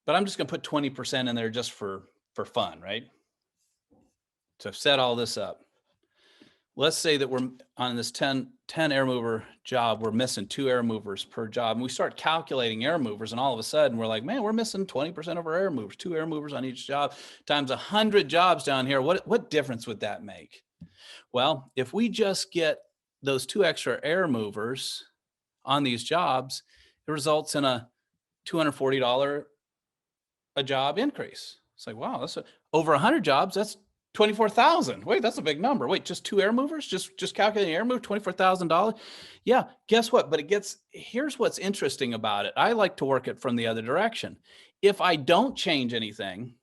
But I'm just going to put 20% in there just for fun, right? So I've set all this up. Let's say that we're on this 10 air mover job, we're missing 2 air movers per job. And we start calculating air movers, and all of a sudden we're like, man, we're missing 20% of our air movers, 2 air movers on each job times 100 jobs down here. What difference would that make? Well, if we just get those 2 extra air movers on these jobs, it results in a $240 a job increase. It's like, wow, that's over 100 jobs. That's 24,000. Wait, that's a big number. Wait, just 2 air movers? Just calculating air move, $24,000. Yeah, guess what? But here's what's interesting about it. I like to work it from the other direction. If I don't change anything,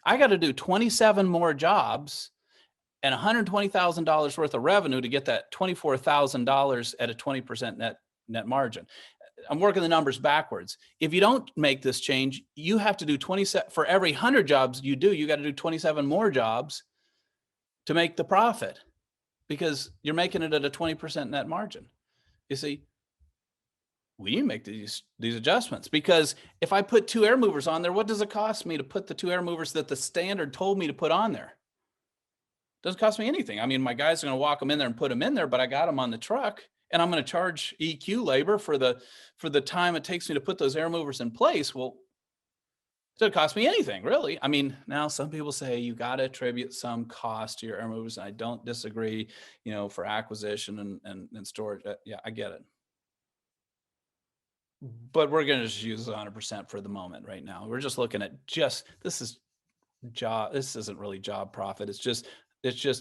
I got to do 27 more jobs and $120,000 worth of revenue to get that $24,000 at a 20% net margin. I'm working the numbers backwards. If you don't make this change, you have to do 27 for every 100 jobs you do. You got to do 27 more jobs to make the profit, because you're making it at a 20% net margin. You see, we need to make these adjustments, because if I put 2 air movers on there, what does it cost me to put the 2 air movers that the standard told me to put on there? It doesn't cost me anything. I mean, my guys are going to walk them in there and put them in there, but I got them on the truck. And I'm going to charge EQ labor for the time it takes me to put those air movers in place. Well, it doesn't cost me anything, really. I mean, now some people say you got to attribute some cost to your air movers. And I don't disagree, for acquisition and storage. Yeah, I get it. But we're going to just use 100% for the moment right now. We're just looking at this isn't really job profit. It's just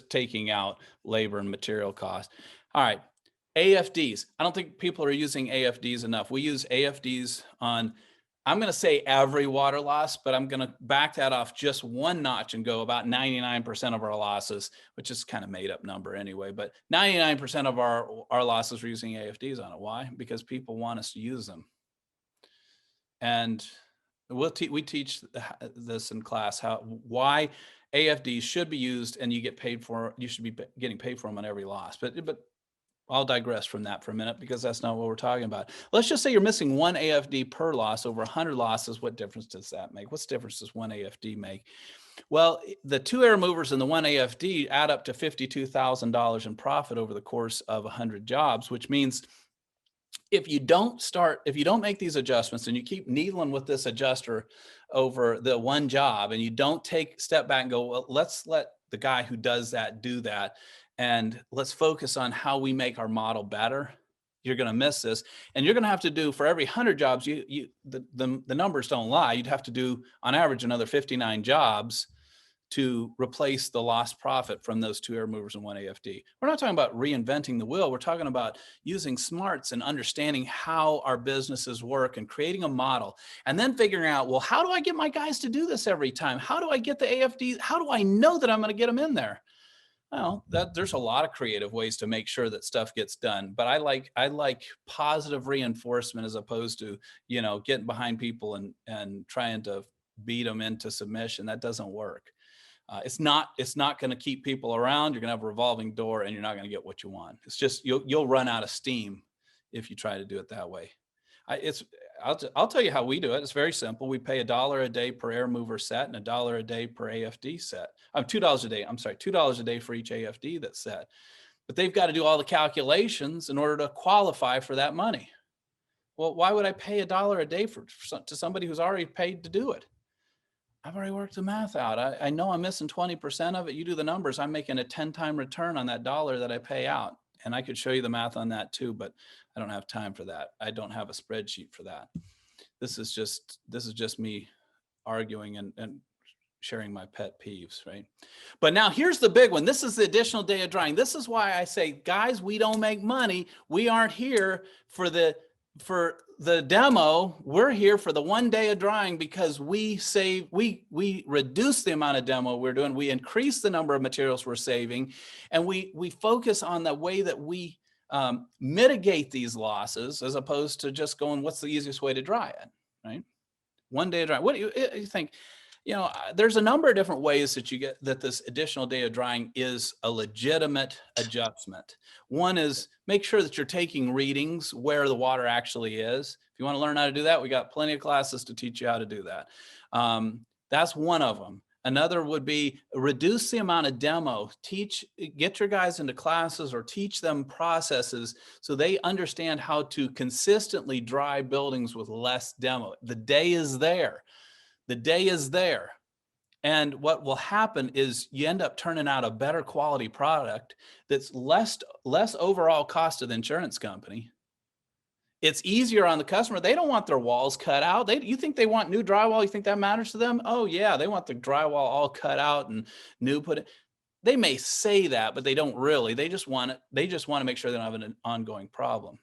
taking out labor and material cost. All right. AFDs. I don't think people are using AFDs enough. We use AFDs on, I'm going to say every water loss, but I'm going to back that off just one notch and go about 99% of our losses, which is kind of made up number anyway, but 99% of our losses we're using AFDs on it. Why? Because people want us to use them. And we teach this in class, why AFDs should be used, and you get paid for, you should be getting paid for them on every loss. But I'll digress from that for a minute, because that's not what we're talking about. Let's just say you're missing one AFD per loss over 100 losses. What difference does that make? What's difference does one AFD make? Well, the 2 air movers and the 1 AFD add up to $52,000 in profit over the course of 100 jobs, which means if you don't make these adjustments and you keep needling with this adjuster over the one job, and you don't step back and go, well, let's let the guy who does that do that, and let's focus on how we make our model better, you're going to miss this. And you're going to have to do, for every 100 jobs, the numbers don't lie. You'd have to do on average another 59 jobs to replace the lost profit from those 2 air movers and 1 AFD. We're not talking about reinventing the wheel. We're talking about using smarts and understanding how our businesses work and creating a model, and then figuring out, well, how do I get my guys to do this every time? How do I get the AFD? How do I know that I'm going to get them in there? Well, there's a lot of creative ways to make sure that stuff gets done, but I like positive reinforcement as opposed to, getting behind people and trying to beat them into submission. That doesn't work. It's not going to keep people around. You're going to have a revolving door, and you're not going to get what you want. It's just you'll run out of steam if you try to do it that way. I'll tell you how we do it. It's very simple. We pay $1 a day per air mover set and $1 a day per AFD set. $2 a day. I'm sorry, $2 a day for each AFD that's set. But they've got to do all the calculations in order to qualify for that money. Well, why would I pay $1 a day to somebody who's already paid to do it? I've already worked the math out. I know I'm missing 20% of it. You do the numbers. I'm making a 10-time return on that dollar that I pay out. And I could show you the math on that too, but I don't have time for that. I don't have a spreadsheet for that. This is just me arguing and sharing my pet peeves, right? But now here's the big one. This is the additional day of drying. This is why I say, guys, we don't make money. We aren't here for the demo. We're here for the 1 day of drying, because we reduce the amount of demo we're doing. We increase the number of materials we're saving, and we focus on the way that we mitigate these losses, as opposed to just going, what's the easiest way to dry it, right? 1 day of drying. What do you think? There's a number of different ways that you get that this additional day of drying is a legitimate adjustment. One is make sure that you're taking readings where the water actually is. If you want to learn how to do that, we got plenty of classes to teach you how to do that. That's one of them. Another would be reduce the amount of demo. Get your guys into classes or teach them processes so they understand how to consistently dry buildings with less demo. The day is there. The day is there. And what will happen is you end up turning out a better quality product that's less overall cost to the insurance company. It's easier on the customer. They don't want their walls cut out. You think they want new drywall? You think that matters to them? Oh yeah, they want the drywall all cut out and new put in. They may say that, but they don't really. They just want to make sure they don't have an ongoing problem.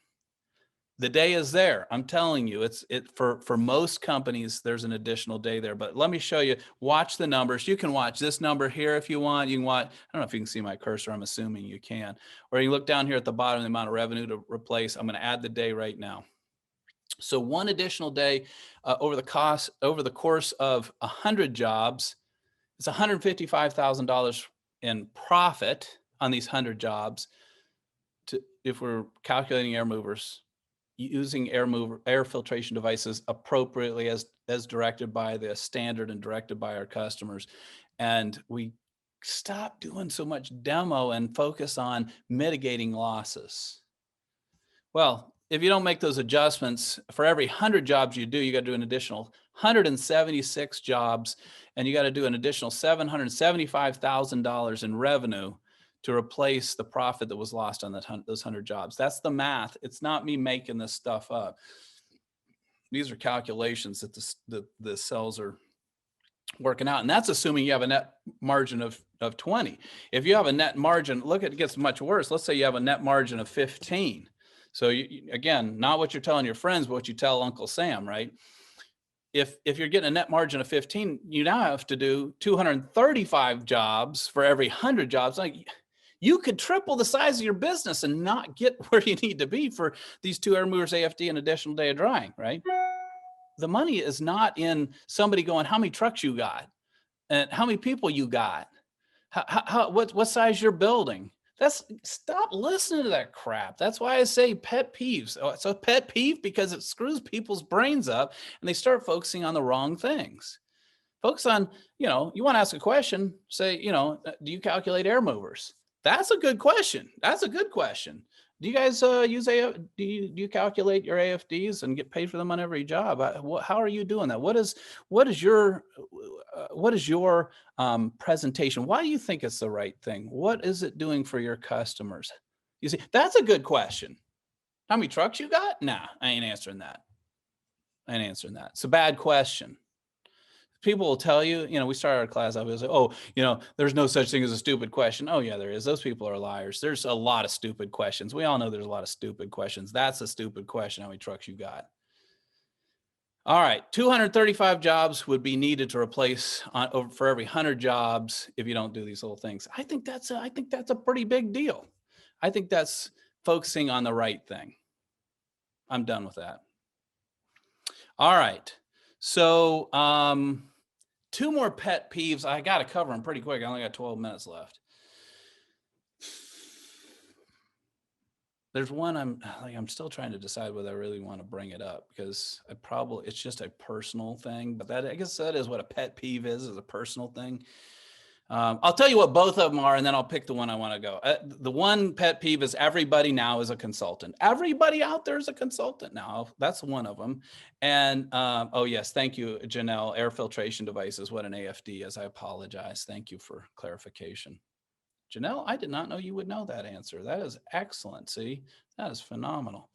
The day is there. I'm telling you, for most companies, there's an additional day there. But let me show you. Watch the numbers. You can watch this number here if you want. You can watch. I don't know if you can see my cursor. I'm assuming you can. Or you look down here at the bottom, the amount of revenue to replace. I'm going to add the day right now. So one additional day over the course of 100 jobs, it's $155,000 in profit on these 100 jobs. If we're calculating air movers, using air filtration devices appropriately as directed by the standard and directed by our customers. And we stop doing so much demo and focus on mitigating losses. Well, if you don't make those adjustments, for every 100 jobs you do, you got to do an additional 176 jobs, and you got to do an additional $775,000 in revenue to replace the profit that was lost on those 100 jobs. That's the math. It's not me making this stuff up. These are calculations that the cells are working out. And that's assuming you have a net margin of 20. If you have a net margin, look, it gets much worse. Let's say you have a net margin of 15. So again, not what you're telling your friends, but what you tell Uncle Sam, right? If you're getting a net margin of 15, you now have to do 235 jobs for every 100 jobs. Like, you could triple the size of your business and not get where you need to be for these 2 air movers, AFD, and additional day of drying, right? The money is not in somebody going, how many trucks you got? and how many people you got, what size your building. Stop listening to that crap. That's why I say pet peeves. It's a pet peeve because it screws people's brains up and they start focusing on the wrong things. Focus on, you want to ask a question, say, do you calculate air movers? That's a good question. That's a good question. Do you guys use do you calculate your AFDs and get paid for them on every job? How are you doing that? What is your presentation? Why do you think it's the right thing? What is it doing for your customers? You see, that's a good question. How many trucks you got? Nah, I ain't answering that. It's a bad question. People will tell you, we started our class, I was like, oh, there's no such thing as a stupid question. Oh yeah, there is. Those people are liars. There's a lot of stupid questions. We all know there's a lot of stupid questions. That's a stupid question. How many trucks you got? All right, 235 jobs would be needed to replace for every 100 jobs if you don't do these little things. I think that's a pretty big deal. I think that's focusing on the right thing. I'm done with that. All right. So, 2 more pet peeves. I got to cover them pretty quick. I only got 12 minutes left. There's one I'm still trying to decide whether I really want to bring it up because it's just a personal thing, but I guess that is what a pet peeve is a personal thing. I'll tell you what both of them are, and then I'll pick the one I want to go. The one pet peeve is everybody now is a consultant. Everybody out there is a consultant now. That's one of them. And oh yes, thank you, Janelle. Air filtration devices, what an AFD is. I apologize. Thank you for clarification. Janelle, I did not know you would know that answer. That is excellent. See, that is phenomenal.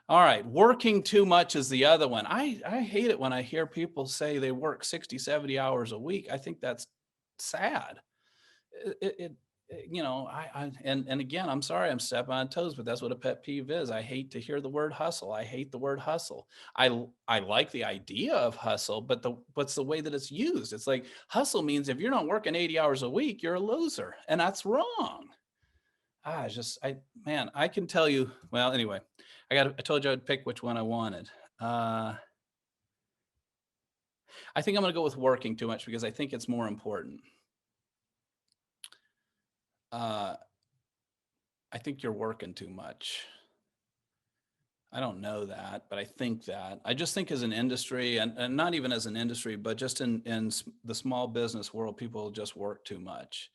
All right, working too much is the other one. I hate it when I hear people say they work 60, 70 hours a week. I think that's sad. And again, I'm sorry I'm stepping on toes, but that's what a pet peeve is. I hate to hear the word hustle. I hate the word hustle. I like the idea of hustle, but what's the way that it's used? It's like hustle means if you're not working 80 hours a week, you're a loser, and that's wrong. I can tell you. Well, anyway, I told you I'd pick which one I wanted. I think I'm going to go with working too much because I think it's more important. I think you're working too much. I don't know that, but I think that. I just think as an industry, and not even as an industry, but just in the small business world, people just work too much.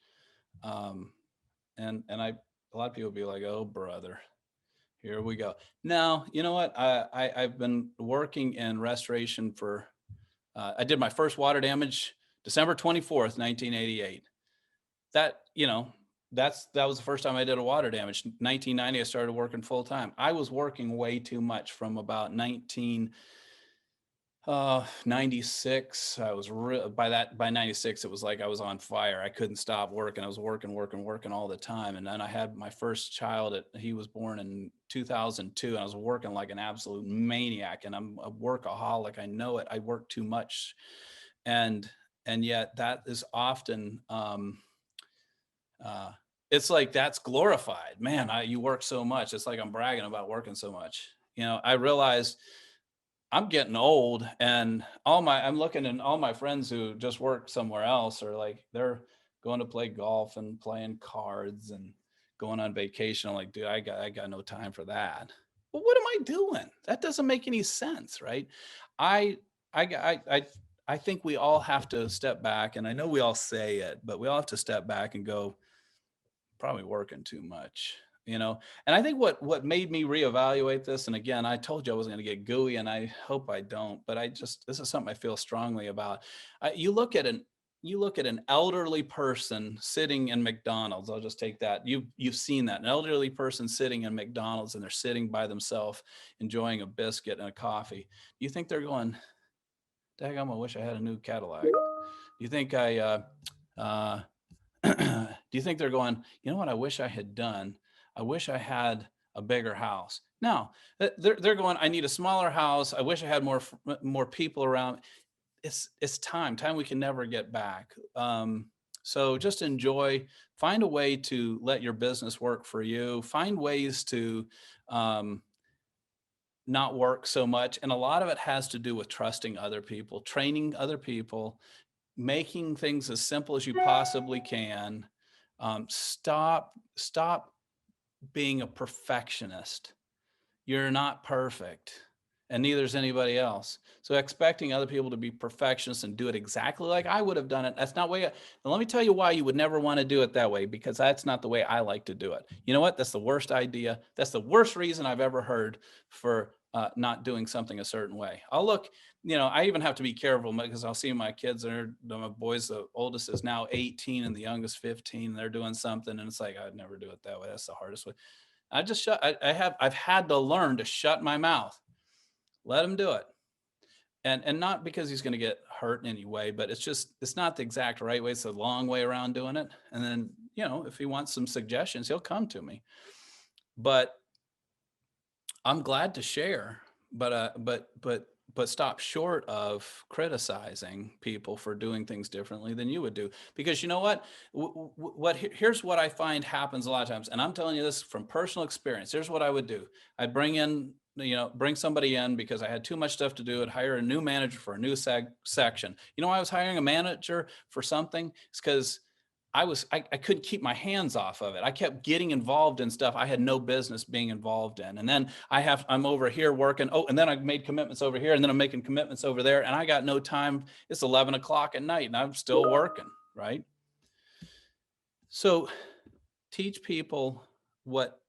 And a lot of people be like, oh, brother, here we go. Now, you know what? I've been working in restoration I did my first water damage December 24th, 1988. That was the first time I did a water damage. 1990, I started working full time. I was working way too much from about 1996. By 96, it was like I was on fire. I couldn't stop working. I was working all the time. And then I had my first child. He was born in 2002, and I was working like an absolute maniac. And I'm a workaholic. I know it. I work too much, and yet that is often. It's like that's glorified. Man, you work so much. It's like I'm bragging about working so much. I realized I'm getting old, and I'm looking at all my friends who just work somewhere else, or like they're going to play golf and playing cards and going on vacation. I'm like, dude, I got no time for that. But what am I doing? That doesn't make any sense, right? I think we all have to step back, and I know we all say it, but we all have to step back and go, probably working too much, and I think what made me reevaluate this, and again, I told you I wasn't going to get gooey, and I hope I don't, but this is something I feel strongly about. You look at an elderly person sitting in McDonald's. I'll just take that. You've seen that, an elderly person sitting in McDonald's, and they're sitting by themselves enjoying a biscuit and a coffee. Do you think they're going, daggum, I wish I had a new Cadillac? Do you think do you think they're going, you know what I wish I had done? I wish I had a bigger house. No, they're going, I need a smaller house. I wish I had more people around. It's time we can never get back. So just find a way to let your business work for you. Find ways to not work so much. And a lot of it has to do with trusting other people, training other people, making things as simple as you possibly can. Stop being a perfectionist. You're not perfect, and neither is anybody else. So expecting other people to be perfectionists and do it exactly like I would have done it, that's not way. And let me tell you why you would never want to do it that way, because that's not the way I like to do it. You know what? That's the worst idea. That's the worst reason I've ever heard for not doing something a certain way. I'll look, I even have to be careful because I'll see my kids, my boys, the oldest is now 18 and the youngest 15. They're doing something and it's like, I'd never do it that way. That's the hardest way. I've had to learn to shut my mouth, let him do it. And not because he's going to get hurt in any way, but it's not the exact right way. It's a long way around doing it. And then, if he wants some suggestions, he'll come to me, but I'm glad to share, but stop short of criticizing people for doing things differently than you would do. Because you know what, here's what I find happens a lot of times. And I'm telling you this from personal experience. Here's what I would do. I'd bring somebody in because I had too much stuff to do. I'd hire a new manager for a new section. Why I was hiring a manager for something? It's because I couldn't keep my hands off of it. I kept getting involved in stuff I had no business being involved in. And then I'm over here working. Oh, and then I made commitments over here, and then I'm making commitments over there. And I got no time. It's 11 o'clock at night and I'm still working, right? So teach people what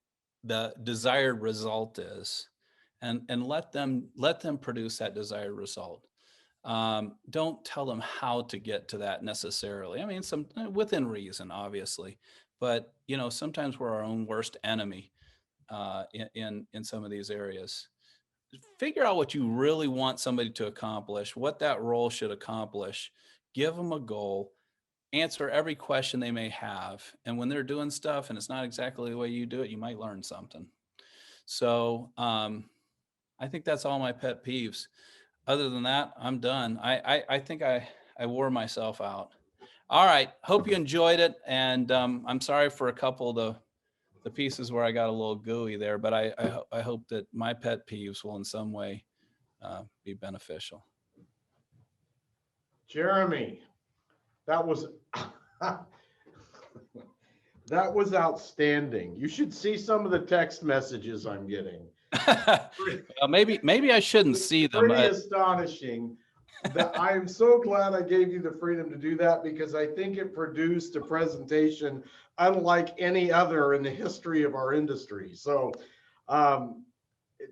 the desired result is, and let them produce that desired result. Don't tell them how to get to that necessarily. I mean, some within reason, obviously, but sometimes we're our own worst enemy in some of these areas. Figure out what you really want somebody to accomplish, what that role should accomplish. Give them a goal. Answer every question they may have. And when they're doing stuff and it's not exactly the way you do it, you might learn something. So I think that's all my pet peeves. Other than that, I'm done. I think I wore myself out. All right. Hope you enjoyed it. And I'm sorry for a couple of the pieces where I got a little gooey there, but I hope that my pet peeves will in some way be beneficial. Jeremy, that was that was outstanding. You should see some of the text messages I'm getting. Well, maybe I shouldn't see them. Pretty astonishing. I'm so glad I gave you the freedom to do that, because I think it produced a presentation unlike any other in the history of our industry. So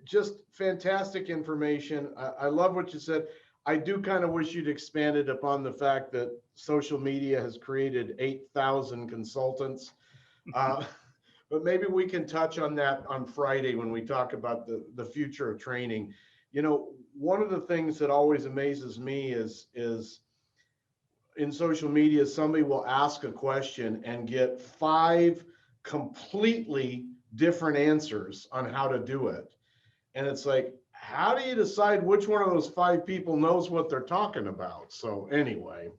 just fantastic information. I love what you said. I do kind of wish you'd expanded upon the fact that social media has created 8,000 consultants. But maybe we can touch on that on Friday when we talk about the future of training. One of the things that always amazes me is in social media, somebody will ask a question and get 5 completely different answers on how to do it. And it's like, how do you decide which one of those 5 people knows what they're talking about? So anyway,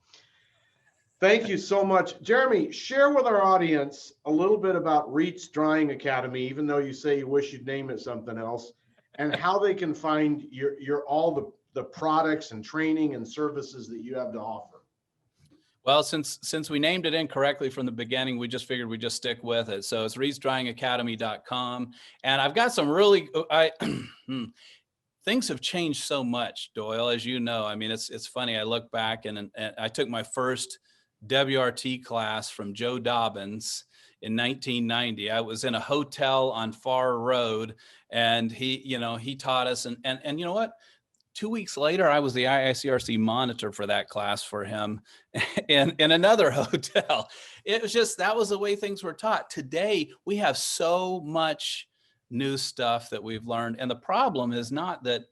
thank you so much. Jeremy, share with our audience a little bit about Reets Drying Academy, even though you say you wish you'd name it something else, and how they can find your all the products and training and services that you have to offer. Well, since we named it incorrectly from the beginning, we just figured we'd just stick with it. So it's reetsdryingacademy.com. And I've got some really, things have changed so much, Doyle, as you know. I mean, it's funny. I look back and I took my first WRT class from Joe Dobbins in 1990. I was in a hotel on Far Road, and he taught us. And you know what? 2 weeks later, I was the IICRC monitor for that class for him in another hotel. It was just, that was the way things were taught. Today, we have so much new stuff that we've learned. And the problem is not that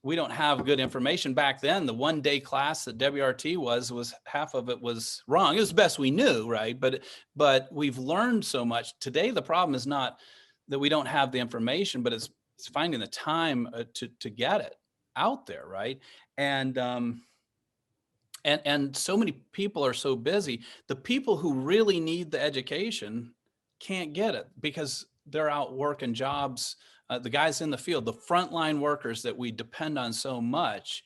we don't have good information. Back then, the 1-day class that WRT was half of it was wrong. It was the best we knew, right? But we've learned so much. Today, the problem is not that we don't have the information, but it's finding the time to get it out there, right? And so many people are so busy. The people who really need the education can't get it because they're out working jobs. The guys in the field, the frontline workers that we depend on so much,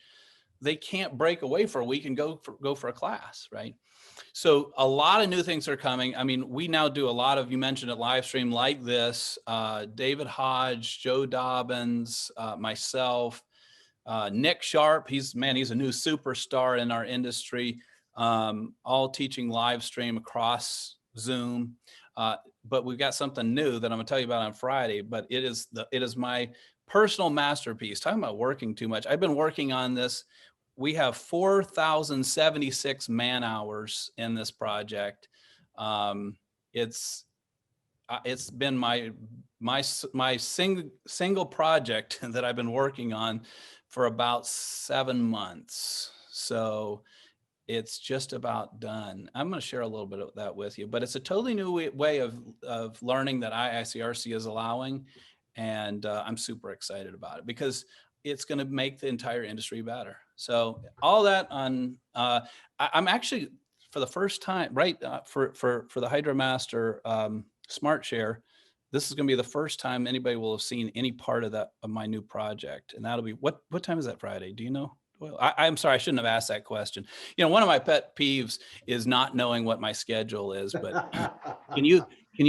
they can't break away for a week and go for a class, right? So a lot of new things are coming. I mean, we now do a lot of, you mentioned it, live stream like this. David Hodge, Joe Dobbins, myself, Nick Sharp. He's a new superstar in our industry. All teaching live stream across Zoom. But we've got something new that I'm gonna tell you about on Friday. But it is my personal masterpiece. Talking about working too much. I've been working on this. We have 4,076 man hours in this project. It's been my single project that I've been working on for about 7 months. So it's just about done. I'm going to share a little bit of that with you, but it's a totally new way of learning that IICRC is allowing. And I'm super excited about it because it's going to make the entire industry better. So all that on, I'm actually for the first time, right, for the HydraMaster Smart Share, this is going to be the first time anybody will have seen any part of my new project. And that'll be, what time is that Friday? Do you know? Well, I'm sorry, I shouldn't have asked that question. You know, one of my pet peeves is not knowing what my schedule is, but can you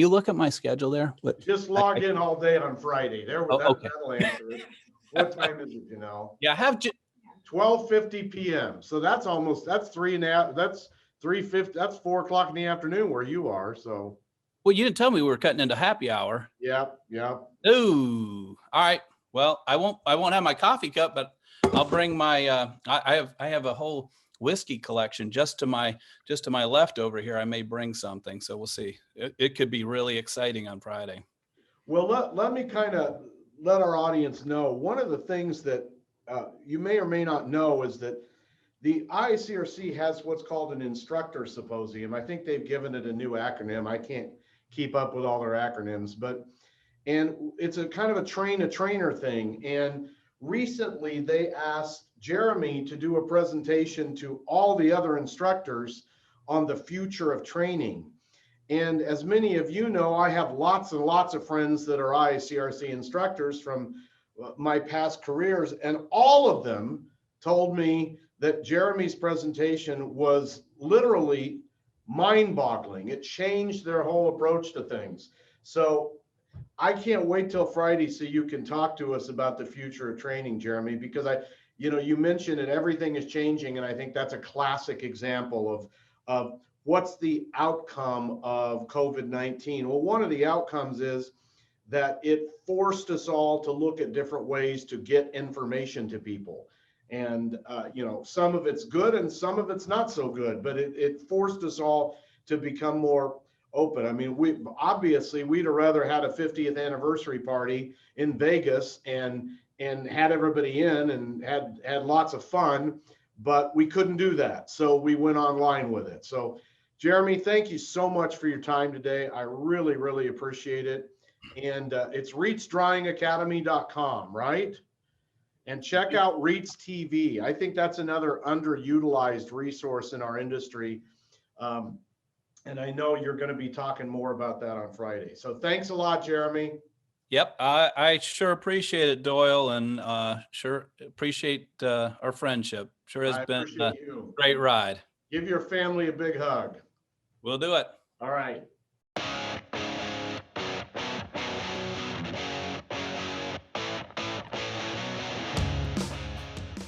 look at my schedule there? Just log in all day on Friday. Okay. That'll answer it. What time is it, you know? Yeah, I have 12:50 p.m. So that's 3:50. That's 4 o'clock in the afternoon where you are. So. Well, you didn't tell me we were cutting into happy hour. Yep. Ooh. All right. Well, I won't have my coffee cup, but I'll bring my I have a whole whiskey collection just to my left over here. I may bring something. So we'll see. It could be really exciting on Friday. Well, let me kind of let our audience know. One of the things that you may or may not know is that the ICRC has what's called an instructor symposium. I think they've given it a new acronym. I can't keep up with all their acronyms, and it's a kind of a train-a-trainer thing. And recently they asked Jeremy to do a presentation to all the other instructors on the future of training. And as many of you know, I have lots and lots of friends that are ICRC instructors from my past careers, and all of them told me that Jeremy's presentation was literally mind-boggling. It changed their whole approach to things. So I can't wait till Friday so you can talk to us about the future of training, Jeremy, because you mentioned that everything is changing, and I think that's a classic example of what's the outcome of COVID-19. Well, one of the outcomes is that it forced us all to look at different ways to get information to people. And, some of it's good and some of it's not so good, but it forced us all to become more open. I mean, we'd have rather had a 50th anniversary party in Vegas and had everybody in and had lots of fun, but we couldn't do that. So we went online with it. So Jeremy, thank you so much for your time today. I really, really appreciate it. And it's reetsdryingacademy.com, right? And check out Reets TV. I think that's another underutilized resource in our industry. And I know you're going to be talking more about that on Friday. So thanks a lot, Jeremy. Yep. I sure appreciate it, Doyle, and sure appreciate our friendship. Sure has been a great ride. Give your family a big hug. We'll do it. All right.